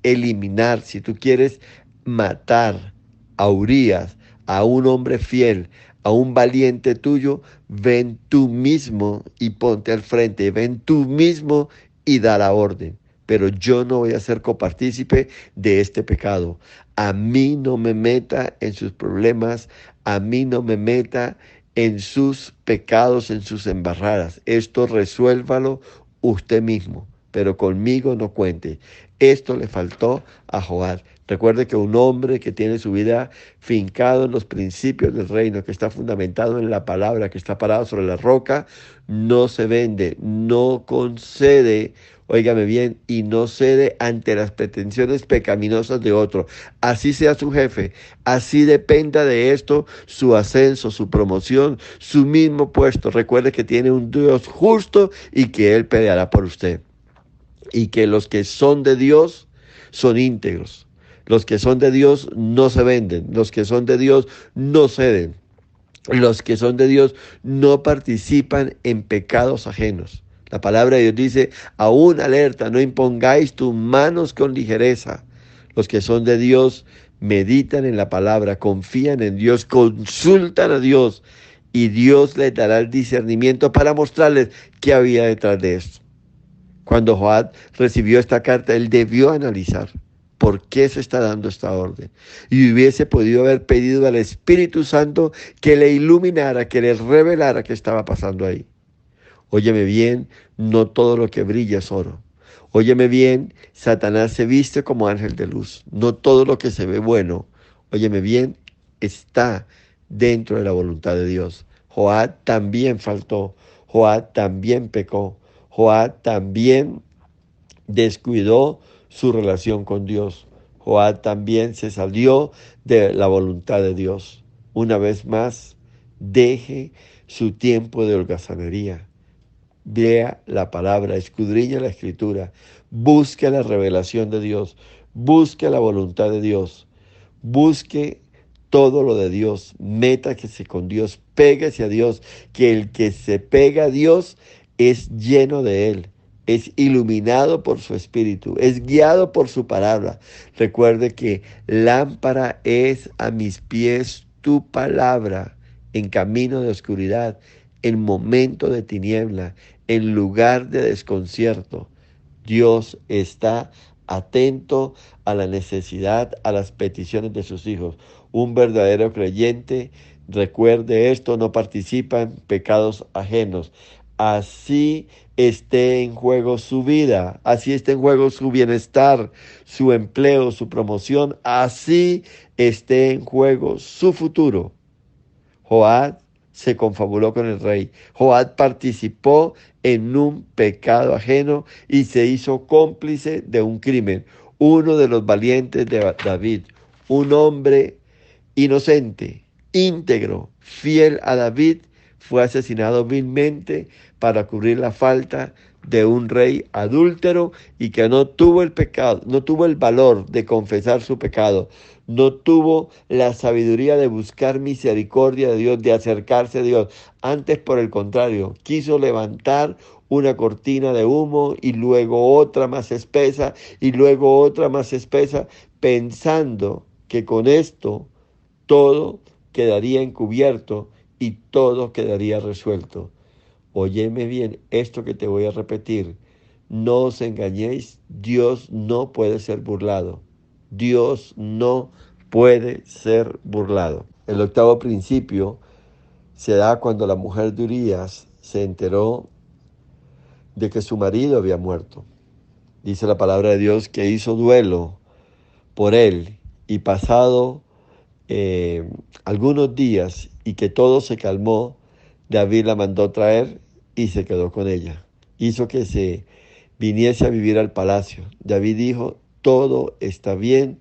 eliminar, si tú quieres matar a Urías, a un hombre fiel, a un valiente tuyo, ven tú mismo y ponte al frente, ven tú mismo y da la orden. Pero yo no voy a ser copartícipe de este pecado. A mí no me meta en sus problemas, a mí no me meta en sus pecados, en sus embarradas. Esto resuélvalo usted mismo. pero conmigo no cuente. Esto le faltó a Joab. Recuerde que un hombre que tiene su vida fincado en los principios del reino, que está fundamentado en la palabra, que está parado sobre la roca, no se vende, no concede, óigame bien, y no cede ante las pretensiones pecaminosas de otro. Así sea su jefe, así dependa de esto su ascenso, su promoción, su mismo puesto. Recuerde que tiene un Dios justo y que Él peleará por usted. Y que los que son de Dios son íntegros. Los que son de Dios no se venden. Los que son de Dios no ceden. Los que son de Dios no participan en pecados ajenos. La palabra de Dios dice, aún alerta, no impongáis tus manos con ligereza. Los que son de Dios meditan en la palabra, confían en Dios, consultan a Dios y Dios les dará el discernimiento para mostrarles qué había detrás de esto. Cuando Joab recibió esta carta, él debió analizar por qué se está dando esta orden. Y hubiese podido haber pedido al Espíritu Santo que le iluminara, que le revelara qué estaba pasando ahí. Óyeme bien, no todo lo que brilla es oro. Óyeme bien, Satanás se viste como ángel de luz. No todo lo que se ve bueno, óyeme bien, está dentro de la voluntad de Dios. Joab también faltó, Joab también pecó, Joab también descuidó su relación con Dios. Joab también se salió de la voluntad de Dios. Una vez más, deje su tiempo de holgazanería. Vea la palabra, escudriña la escritura, busque la revelación de Dios, busque la voluntad de Dios, busque todo lo de Dios, métase con Dios, péguese a Dios, que el que se pega a Dios es lleno de Él, es iluminado por su espíritu, es guiado por su palabra. Recuerde que lámpara es a mis pies tu palabra en camino de oscuridad, en momento de tiniebla, en lugar de desconcierto. Dios está atento a la necesidad, a las peticiones de sus hijos. Un verdadero creyente, recuerde esto, no participa en pecados ajenos. Así esté en juego su vida, así esté en juego su bienestar, su empleo, su promoción, así esté en juego su futuro. Joab se confabuló con el rey. Joab participó en un pecado ajeno y se hizo cómplice de un crimen. Uno de los valientes de David, un hombre inocente, íntegro, fiel a David, fue asesinado vilmente para cubrir la falta de un rey adúltero y que no tuvo el pecado, no tuvo el valor de confesar su pecado, no tuvo la sabiduría de buscar misericordia de Dios, de acercarse a Dios. Antes, por el contrario, quiso levantar una cortina de humo y luego otra más espesa y luego otra más espesa, pensando que con esto todo quedaría encubierto y todo quedaría resuelto. Óyeme bien esto que te voy a repetir. No os engañéis, Dios no puede ser burlado. Dios no puede ser burlado. El octavo principio se da cuando la mujer de Urías se enteró de que su marido había muerto. Dice la palabra de Dios que hizo duelo por él y pasado algunos días y que todo se calmó, David la mandó traer y se quedó con ella. Hizo que se viniese a vivir al palacio. David dijo, todo está bien,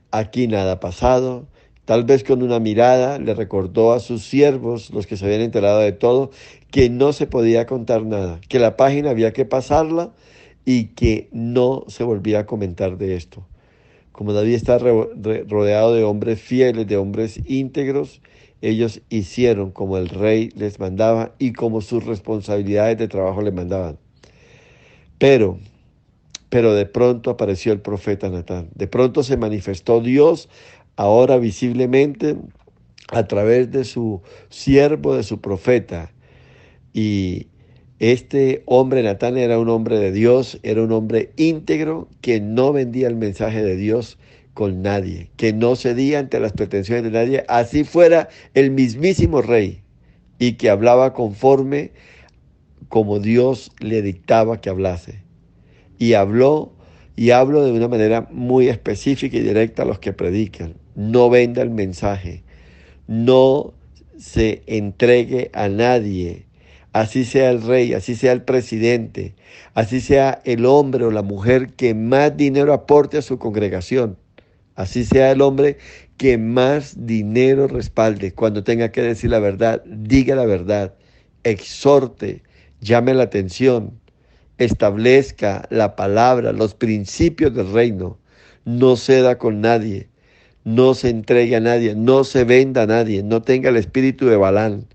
aquí nada ha pasado. Tal vez con una mirada le recordó a sus siervos, los que se habían enterado de todo, que no se podía contar nada, que la página había que pasarla y que no se volvía a comentar de esto. Como David está rodeado de hombres fieles, de hombres íntegros, ellos hicieron como el rey les mandaba y como sus responsabilidades de trabajo les mandaban. Pero de pronto apareció el profeta Natán. De pronto se manifestó Dios, ahora visiblemente, a través de su siervo, de su profeta. Y este hombre, Natán, era un hombre de Dios, era un hombre íntegro que no vendía el mensaje de Dios con nadie, que no cedía ante las pretensiones de nadie, así fuera el mismísimo rey, y que hablaba conforme como Dios le dictaba que hablase. Y habló, y hablo de una manera muy específica y directa a los que predican. No venda el mensaje, no se entregue a nadie, así sea el rey, así sea el presidente, así sea el hombre o la mujer que más dinero aporte a su congregación, así sea el hombre que más dinero respalde. Cuando tenga que decir la verdad, diga la verdad, exhorte, llame la atención, establezca la palabra, los principios del reino. No ceda con nadie, no se entregue a nadie, no se venda a nadie, no tenga el espíritu de Balán,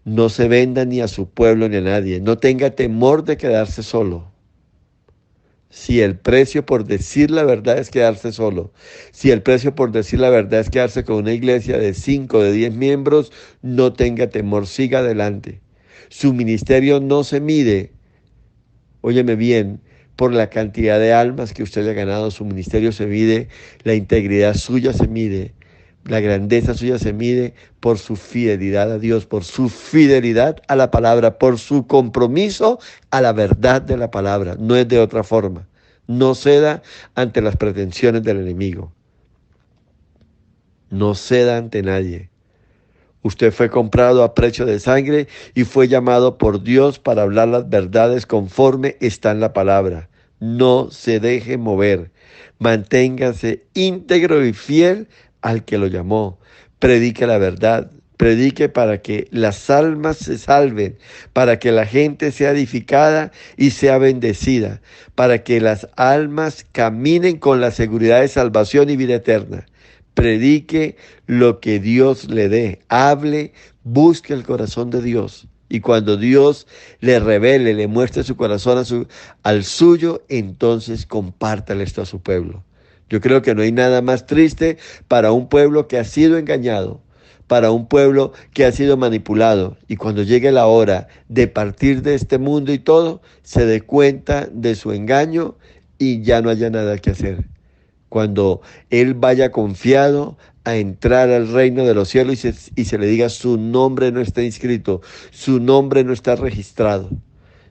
no se venda ni a su pueblo ni a nadie, no tenga temor de quedarse solo. Si el precio por decir la verdad es quedarse solo, si el precio por decir la verdad es quedarse con una iglesia de 5, de 10 miembros, no tenga temor, siga adelante. Su ministerio no se mide, óyeme bien, por la cantidad de almas que usted haya ganado. Su ministerio se mide, la integridad suya se mide, la grandeza suya se mide por su fidelidad a Dios, por su fidelidad a la palabra, por su compromiso a la verdad de la palabra. No es de otra forma. No ceda ante las pretensiones del enemigo. No ceda ante nadie. Usted fue comprado a precio de sangre y fue llamado por Dios para hablar las verdades conforme está en la palabra. No se deje mover. Manténgase íntegro y fiel al que lo llamó. Predique la verdad. Predique para que las almas se salven, para que la gente sea edificada y sea bendecida, para que las almas caminen con la seguridad de salvación y vida eterna. Predique lo que Dios le dé, hable, busque el corazón de Dios. Y cuando Dios le revele, le muestre su corazón al suyo, entonces compártale esto a su pueblo. Yo creo que no hay nada más triste para un pueblo que ha sido engañado, para un pueblo que ha sido manipulado. Y cuando llegue la hora de partir de este mundo y todo, se dé cuenta de su engaño y ya no haya nada que hacer. Cuando él vaya confiado a entrar al reino de los cielos y se le diga su nombre no está inscrito, su nombre no está registrado.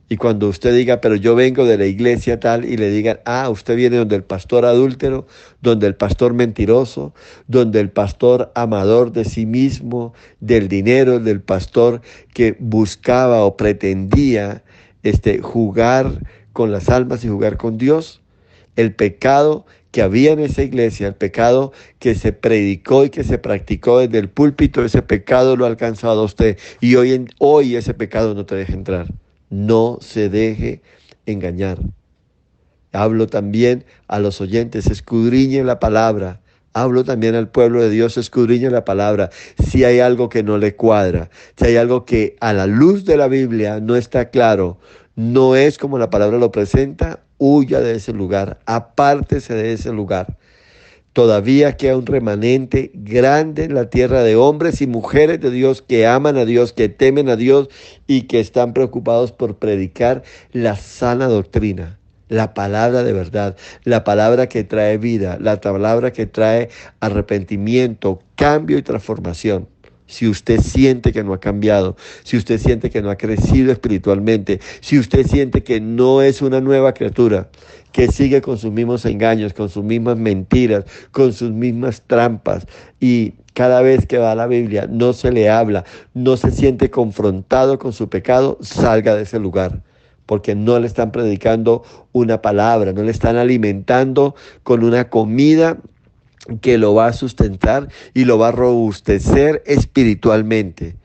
Y cuando usted diga, pero yo vengo de la iglesia tal, y le digan, usted viene donde el pastor adúltero, donde el pastor mentiroso, donde el pastor amador de sí mismo, del dinero, del pastor que buscaba o pretendía jugar con las almas y jugar con Dios. El pecado que había en esa iglesia, el pecado que se predicó y que se practicó desde el púlpito, ese pecado lo ha alcanzado a usted. Y hoy ese pecado no te deja entrar. No se deje engañar. Hablo también a los oyentes, escudriñen la palabra. Hablo también al pueblo de Dios, escudriñen la palabra. Si hay algo que no le cuadra, si hay algo que a la luz de la Biblia no está claro, no es como la palabra lo presenta, huya de ese lugar, apártese de ese lugar. Todavía queda un remanente grande en la tierra de hombres y mujeres de Dios que aman a Dios, que temen a Dios y que están preocupados por predicar la sana doctrina, la palabra de verdad, la palabra que trae vida, la palabra que trae arrepentimiento, cambio y transformación. Si usted siente que no ha cambiado, si usted siente que no ha crecido espiritualmente, si usted siente que no es una nueva criatura, que sigue con sus mismos engaños, con sus mismas mentiras, con sus mismas trampas, y cada vez que va a la Biblia no se le habla, no se siente confrontado con su pecado, salga de ese lugar. Porque no le están predicando una palabra, no le están alimentando con una comida que lo va a sustentar y lo va a robustecer espiritualmente.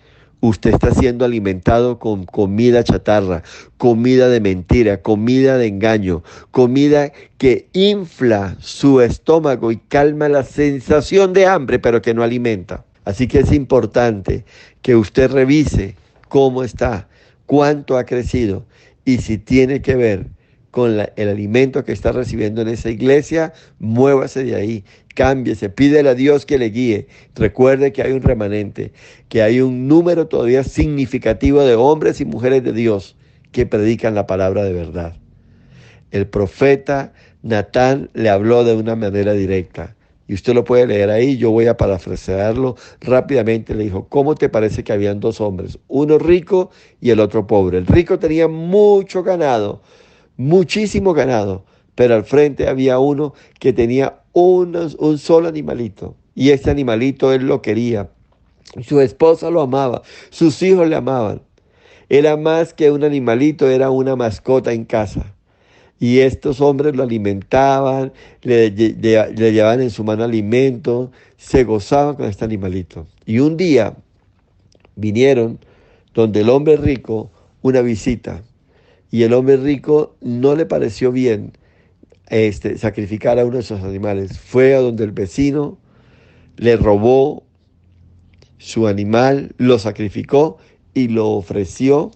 Usted está siendo alimentado con comida chatarra, comida de mentira, comida de engaño, comida que infla su estómago y calma la sensación de hambre, pero que no alimenta. Así que es importante que usted revise cómo está, cuánto ha crecido y si tiene que ver con el alimento que está recibiendo en esa iglesia, muévase de ahí, cámbiese, pídele a Dios que le guíe. Recuerde que hay un remanente, que hay un número todavía significativo de hombres y mujeres de Dios que predican la palabra de verdad. El profeta Natán le habló de una manera directa. Y usted lo puede leer ahí, yo voy a parafrasearlo rápidamente. Le dijo, ¿cómo te parece que habían dos hombres? Uno rico y el otro pobre. El rico tenía mucho ganado, muchísimo ganado, pero al frente había uno que tenía un solo animalito, y ese animalito él lo quería. Su esposa lo amaba, sus hijos le amaban. Era más que un animalito, era una mascota en casa. Y estos hombres lo alimentaban, le llevaban en su mano alimento, se gozaban con este animalito. Y un día vinieron donde el hombre rico una visita. Y el hombre rico no le pareció bien sacrificar a uno de esos animales. Fue a donde el vecino, le robó su animal, lo sacrificó y lo ofreció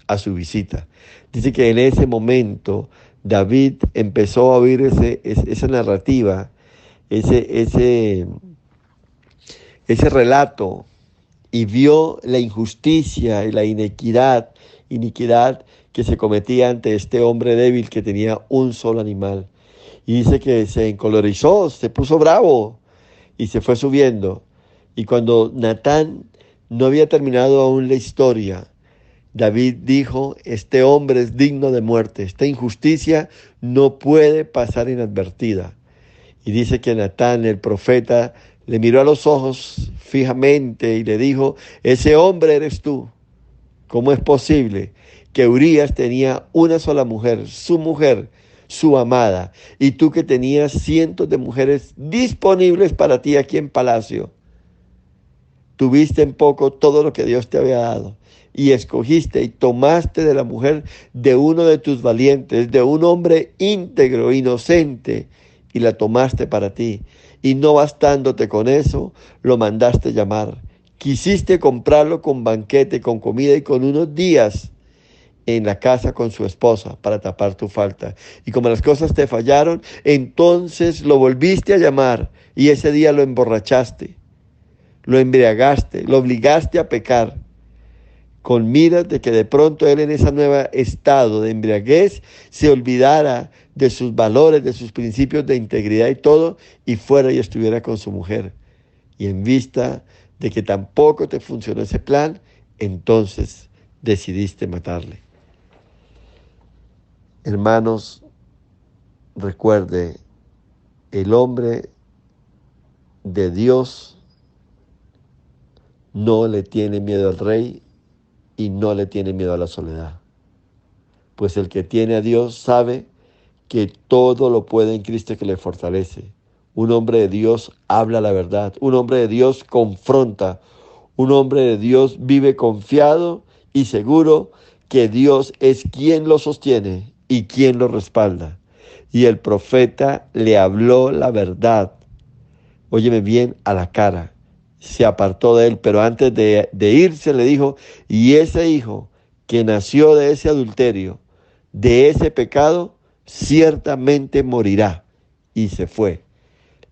a su visita. Dice que en ese momento David empezó a oír esa narrativa, ese, ese, ese relato, y vio la injusticia y la iniquidad que se cometía ante este hombre débil que tenía un solo animal. Y dice que se encolerizó, se puso bravo y se fue subiendo. Y cuando Natán no había terminado aún la historia, David dijo, este hombre es digno de muerte, esta injusticia no puede pasar inadvertida. Y dice que Natán, el profeta, le miró a los ojos fijamente y le dijo, ese hombre eres tú. ¿Cómo es posible que Urías tenía una sola mujer, su amada, y tú que tenías cientos de mujeres disponibles para ti aquí en palacio? Tuviste en poco todo lo que Dios te había dado y escogiste y tomaste de la mujer de uno de tus valientes, de un hombre íntegro, inocente, y la tomaste para ti. Y no bastándote con eso, lo mandaste llamar. Quisiste comprarlo con banquete, con comida y con unos días en la casa con su esposa para tapar tu falta. Y como las cosas te fallaron, entonces lo volviste a llamar y ese día lo emborrachaste, lo embriagaste, lo obligaste a pecar, con miras de que de pronto él en ese nuevo estado de embriaguez se olvidara de sus valores, de sus principios de integridad y todo, y fuera y estuviera con su mujer. Y en vista de que tampoco te funcionó ese plan, entonces decidiste matarle. Hermanos, recuerde, el hombre de Dios no le tiene miedo al rey y no le tiene miedo a la soledad. Pues el que tiene a Dios sabe que todo lo puede en Cristo que le fortalece. Un hombre de Dios habla la verdad. Un hombre de Dios confronta. Un hombre de Dios vive confiado y seguro que Dios es quien lo sostiene y quien lo respalda. Y el profeta le habló la verdad. Óyeme bien, a la cara. Se apartó de él, pero antes de irse le dijo, y ese hijo que nació de ese adulterio, de ese pecado, ciertamente morirá. Y se fue.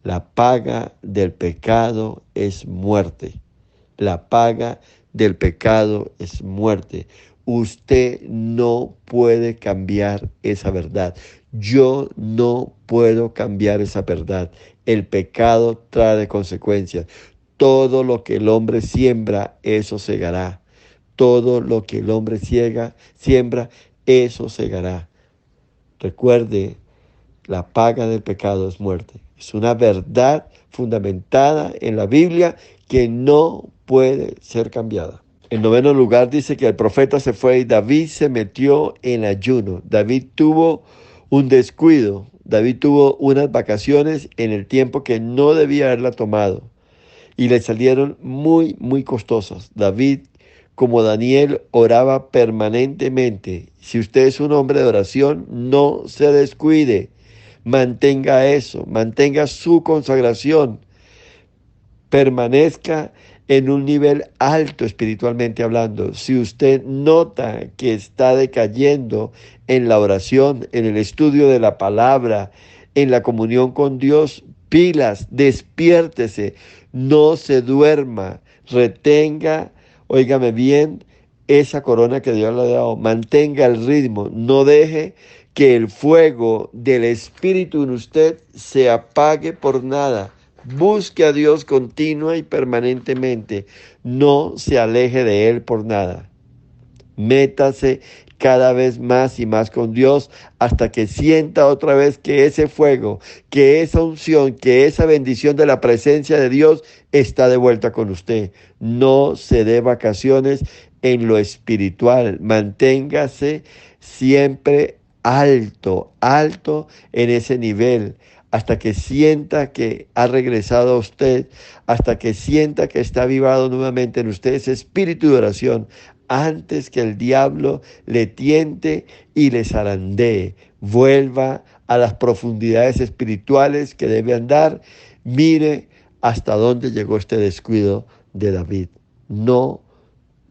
La paga del pecado es muerte. La paga del pecado es muerte. Usted no puede cambiar esa verdad. Yo no puedo cambiar esa verdad. El pecado trae consecuencias. Todo lo que el hombre siembra, eso segará. Todo lo que el hombre siembra, eso segará. Recuerde, la paga del pecado es muerte. Es una verdad fundamentada en la Biblia que no puede ser cambiada. En noveno lugar dice que el profeta se fue y David se metió en ayuno. David tuvo un descuido. David tuvo unas vacaciones en el tiempo que no debía haberla tomado y le salieron muy, muy costosas. David, como Daniel, oraba permanentemente. Si usted es un hombre de oración, no se descuide. Mantenga eso, mantenga su consagración. Permanezca en un nivel alto espiritualmente hablando. Si usted nota que está decayendo en la oración, en el estudio de la palabra, en la comunión con Dios, pilas, despiértese, no se duerma, retenga, óigame bien, esa corona que Dios le ha dado, mantenga el ritmo, no deje que el fuego del Espíritu en usted se apague por nada. Busque a Dios continua y permanentemente. No se aleje de Él por nada. Métase cada vez más y más con Dios hasta que sienta otra vez que ese fuego, que esa unción, que esa bendición de la presencia de Dios está de vuelta con usted. No se dé vacaciones en lo espiritual. Manténgase siempre alto, alto en ese nivel, hasta que sienta que ha regresado a usted, hasta que sienta que está avivado nuevamente en usted ese espíritu de oración, antes que el diablo le tiente y le zarandee. Vuelva a las profundidades espirituales que debe andar. Mire hasta dónde llegó este descuido de David. No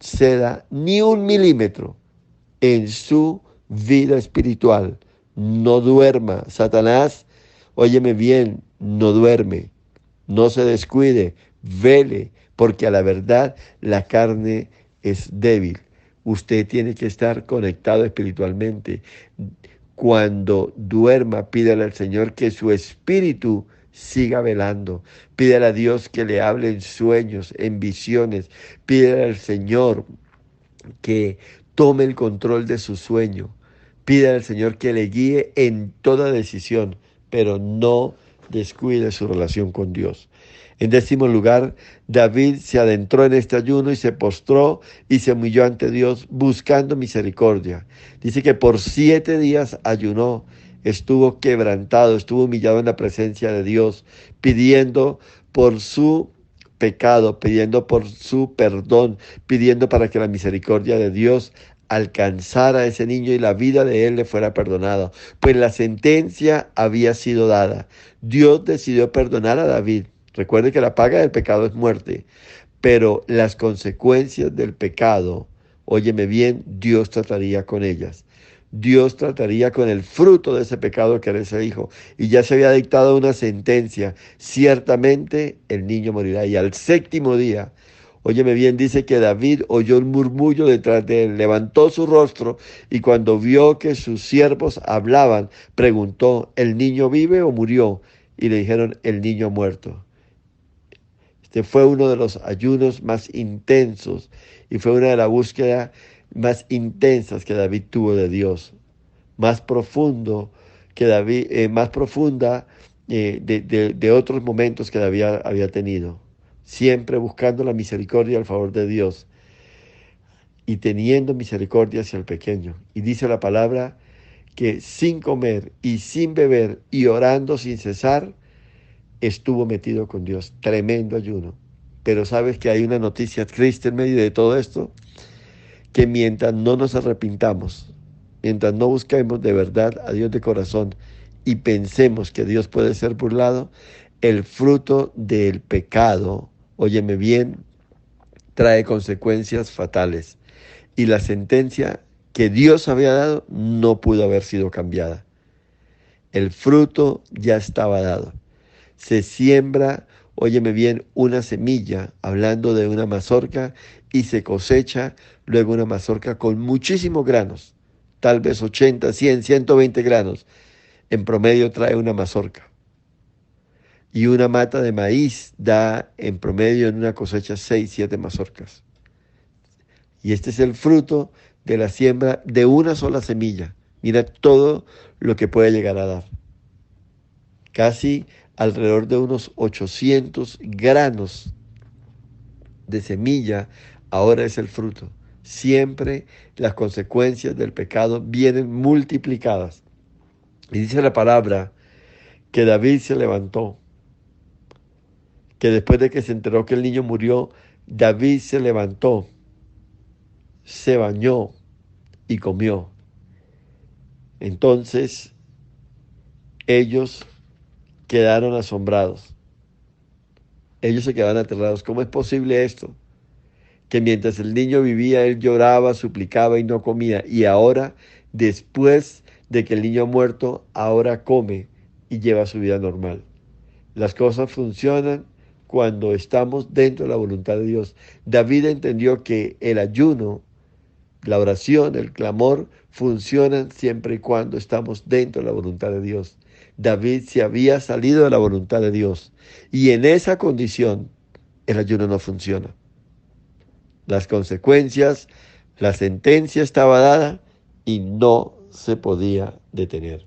ceda ni un milímetro en su vida espiritual. No duerma. Satanás, óyeme bien, no duerme. No se descuide, vele, porque a la verdad la carne es débil. Usted tiene que estar conectado espiritualmente. Cuando duerma, pídale al Señor que su espíritu siga velando. Pídale a Dios que le hable en sueños, en visiones. Pídale al Señor que tome el control de su sueño. Pídale al Señor que le guíe en toda decisión, pero no descuide su relación con Dios. En 10º lugar, David se adentró en este ayuno y se postró y se humilló ante Dios buscando misericordia. Dice que por 7 días ayunó, estuvo quebrantado, estuvo humillado en la presencia de Dios, pidiendo por su pecado, pidiendo por su perdón, pidiendo para que la misericordia de Dios alcanzara a ese niño y la vida de él le fuera perdonada, pues la sentencia había sido dada. Dios decidió perdonar a David. Recuerde que la paga del pecado es muerte, pero las consecuencias del pecado, óyeme bien, Dios trataría con ellas. Dios trataría con el fruto de ese pecado que era ese hijo. Y ya se había dictado una sentencia. Ciertamente el niño morirá. Y al 7º día, óyeme bien, dice que David oyó un murmullo detrás de él, levantó su rostro y cuando vio que sus siervos hablaban, preguntó, ¿el niño vive o murió? Y le dijeron, el niño ha muerto. Este fue uno de los ayunos más intensos y fue una de las búsquedas más intensas que David tuvo de Dios, más profundo que David, más profunda de otros momentos que David había tenido, siempre buscando la misericordia y el favor de Dios y teniendo misericordia hacia el pequeño. Y dice la palabra que sin comer y sin beber y orando sin cesar, estuvo metido con Dios. Tremendo ayuno. Pero sabes que hay una noticia triste en medio de todo esto, que mientras no nos arrepintamos, mientras no busquemos de verdad a Dios de corazón y pensemos que Dios puede ser burlado, el fruto del pecado, óyeme bien, trae consecuencias fatales. Y la sentencia que Dios había dado no pudo haber sido cambiada. El fruto ya estaba dado. Se siembra, óyeme bien, una semilla, hablando de una mazorca, y se cosecha luego una mazorca con muchísimos granos, tal vez 80, 100, 120 granos. En promedio trae una mazorca. Y una mata de maíz da en promedio en una cosecha 6, 7 mazorcas. Y este es el fruto de la siembra de una sola semilla. Mira todo lo que puede llegar a dar. Casi alrededor de unos 800 granos de semilla, ahora es el fruto. Siempre las consecuencias del pecado vienen multiplicadas. Y dice la palabra que David se levantó, que después de que se enteró que el niño murió, David se levantó, se bañó y comió. Entonces ellos quedaron asombrados. Ellos se quedaron aterrados. ¿Cómo es posible esto? Que mientras el niño vivía, él lloraba, suplicaba y no comía. Y ahora, después de que el niño ha muerto, ahora come y lleva su vida normal. Las cosas funcionan cuando estamos dentro de la voluntad de Dios. David entendió que el ayuno, la oración, el clamor, funcionan siempre y cuando estamos dentro de la voluntad de Dios. David se había salido de la voluntad de Dios y en esa condición el ayuno no funciona. Las consecuencias La sentencia estaba dada y no se podía detener.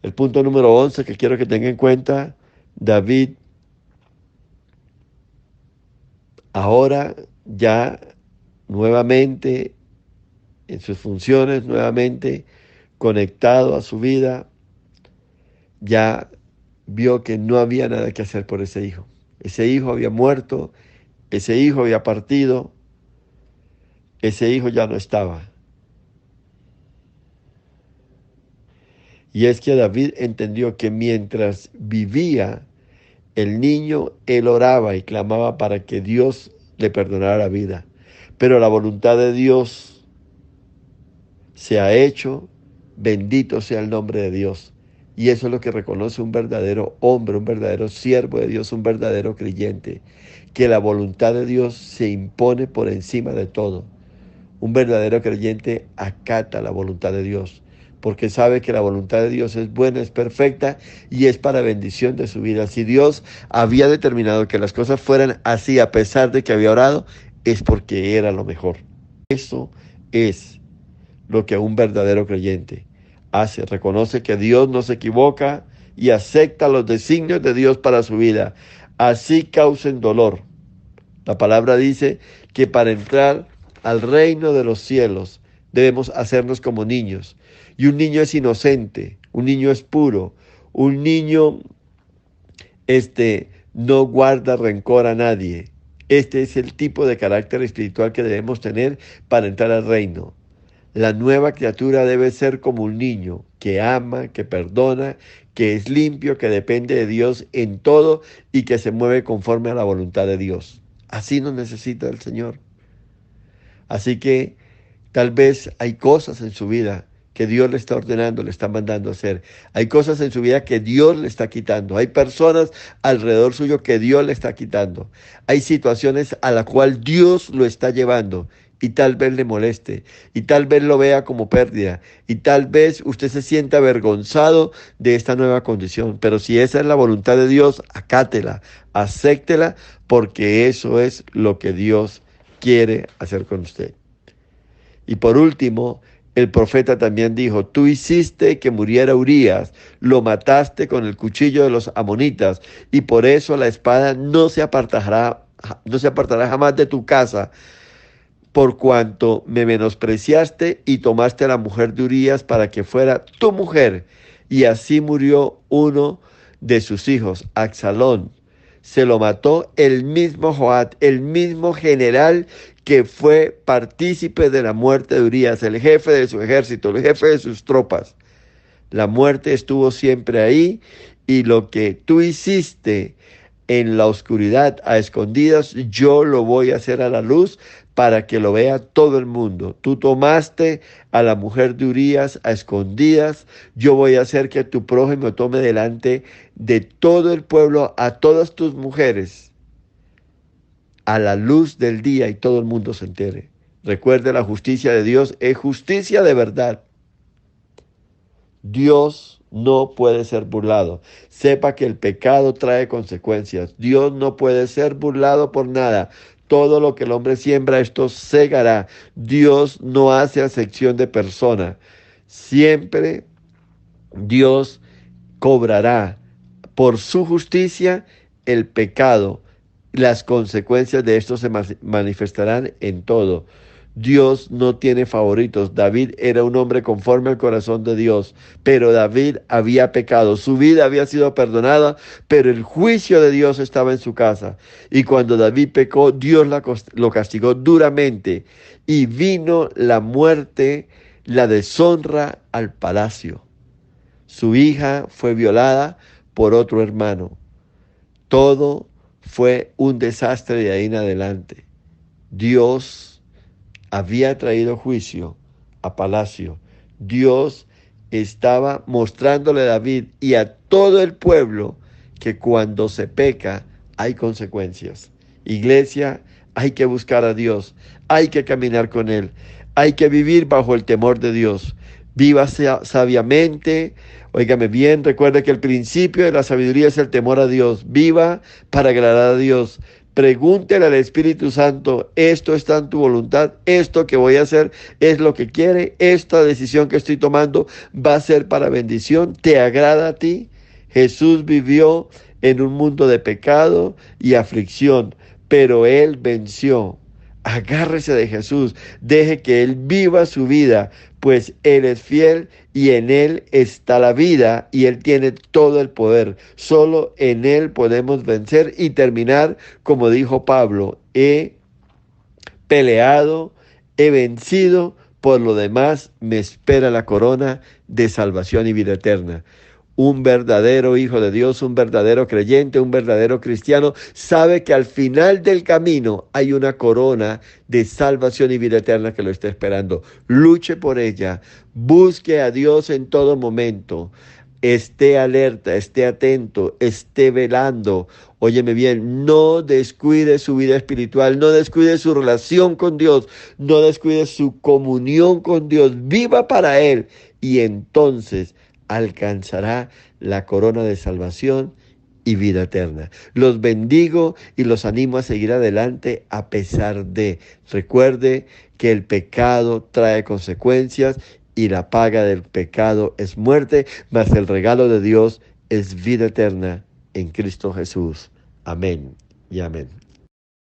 El punto número 11 que quiero que tenga en cuenta, David ahora ya nuevamente en sus funciones, nuevamente conectado a su vida, ya vio que no había nada que hacer por ese hijo. Ese hijo había muerto, ese hijo había partido, ese hijo ya no estaba. Y es que David entendió que mientras vivía el niño, él oraba y clamaba para que Dios le perdonara la vida. Pero la voluntad de Dios se ha hecho, bendito sea el nombre de Dios. Y eso es lo que reconoce un verdadero hombre, un verdadero siervo de Dios, un verdadero creyente, que la voluntad de Dios se impone por encima de todo. Un verdadero creyente acata la voluntad de Dios, porque sabe que la voluntad de Dios es buena, es perfecta y es para bendición de su vida. Si Dios había determinado que las cosas fueran así a pesar de que había orado, es porque era lo mejor. Eso es lo que un verdadero creyente hace. Reconoce que Dios no se equivoca y acepta los designios de Dios para su vida. Así causen dolor. La palabra dice que para entrar al reino de los cielos debemos hacernos como niños. Y un niño es inocente, un niño es puro, un niño no guarda rencor a nadie. Este es el tipo de carácter espiritual que debemos tener para entrar al reino. La nueva criatura debe ser como un niño que ama, que perdona, que es limpio, que depende de Dios en todo y que se mueve conforme a la voluntad de Dios. Así nos necesita el Señor. Así que tal vez hay cosas en su vida que Dios le está ordenando, le está mandando a hacer. Hay cosas en su vida que Dios le está quitando. Hay personas alrededor suyo que Dios le está quitando. Hay situaciones a las cuales Dios lo está llevando y tal vez le moleste y tal vez lo vea como pérdida y tal vez usted se sienta avergonzado de esta nueva condición. Pero si esa es la voluntad de Dios, acátela, acéptela, porque eso es lo que Dios quiere hacer con usted. Y por último, el profeta también dijo, tú hiciste que muriera Urías, lo mataste con el cuchillo de los amonitas, y por eso la espada no se apartará jamás de tu casa, por cuanto me menospreciaste y tomaste a la mujer de Urías para que fuera tu mujer. Y así murió uno de sus hijos, Absalón. Se lo mató el mismo Joab, el mismo general que fue partícipe de la muerte de Urías, el jefe de su ejército, el jefe de sus tropas. La muerte estuvo siempre ahí y lo que tú hiciste en la oscuridad, a escondidas, yo lo voy a hacer a la luz para que lo vea todo el mundo. Tú tomaste a la mujer de Urías a escondidas, yo voy a hacer que tu prójimo tome delante de todo el pueblo a todas tus mujeres a la luz del día y todo el mundo se entere. Recuerde, la justicia de Dios es justicia de verdad. Dios no puede ser burlado. Sepa que el pecado trae consecuencias. Dios no puede ser burlado por nada. Todo lo que el hombre siembra, esto segará. Dios no hace acepción de persona. Siempre Dios cobrará por su justicia el pecado. Las consecuencias de esto se manifestarán en todo. Dios no tiene favoritos. David era un hombre conforme al corazón de Dios, pero David había pecado. Su vida había sido perdonada, pero el juicio de Dios estaba en su casa. Y cuando David pecó, Dios lo castigó duramente. Y vino la muerte, la deshonra al palacio. Su hija fue violada por otro hermano. Todo fue un desastre de ahí en adelante. Dios había traído juicio a palacio. Dios estaba mostrándole a David y a todo el pueblo que cuando se peca hay consecuencias. Iglesia, hay que buscar a Dios, hay que caminar con Él, hay que vivir bajo el temor de Dios. Viva sabiamente, óigame bien, recuerde que el principio de la sabiduría es el temor a Dios. Viva para agradar a Dios. Pregúntele al Espíritu Santo, esto está en tu voluntad, esto que voy a hacer es lo que quiere, esta decisión que estoy tomando va a ser para bendición, ¿te agrada a ti? Jesús vivió en un mundo de pecado y aflicción, pero Él venció. Agárrese de Jesús, deje que Él viva su vida, pues Él es fiel y en Él está la vida y Él tiene todo el poder. Solo en Él podemos vencer y terminar, como dijo Pablo, he peleado, he vencido, por lo demás me espera la corona de salvación y vida eterna. Un verdadero hijo de Dios, un verdadero creyente, un verdadero cristiano, sabe que al final del camino hay una corona de salvación y vida eterna que lo está esperando. Luche por ella, busque a Dios en todo momento. Esté alerta, esté atento, esté velando. Óyeme bien, no descuide su vida espiritual, no descuide su relación con Dios, no descuide su comunión con Dios. Viva para Él y entonces alcanzará la corona de salvación y vida eterna. Los bendigo y los animo a seguir adelante a pesar de. Recuerde que el pecado trae consecuencias y la paga del pecado es muerte, mas el regalo de Dios es vida eterna en Cristo Jesús. Amén y amén.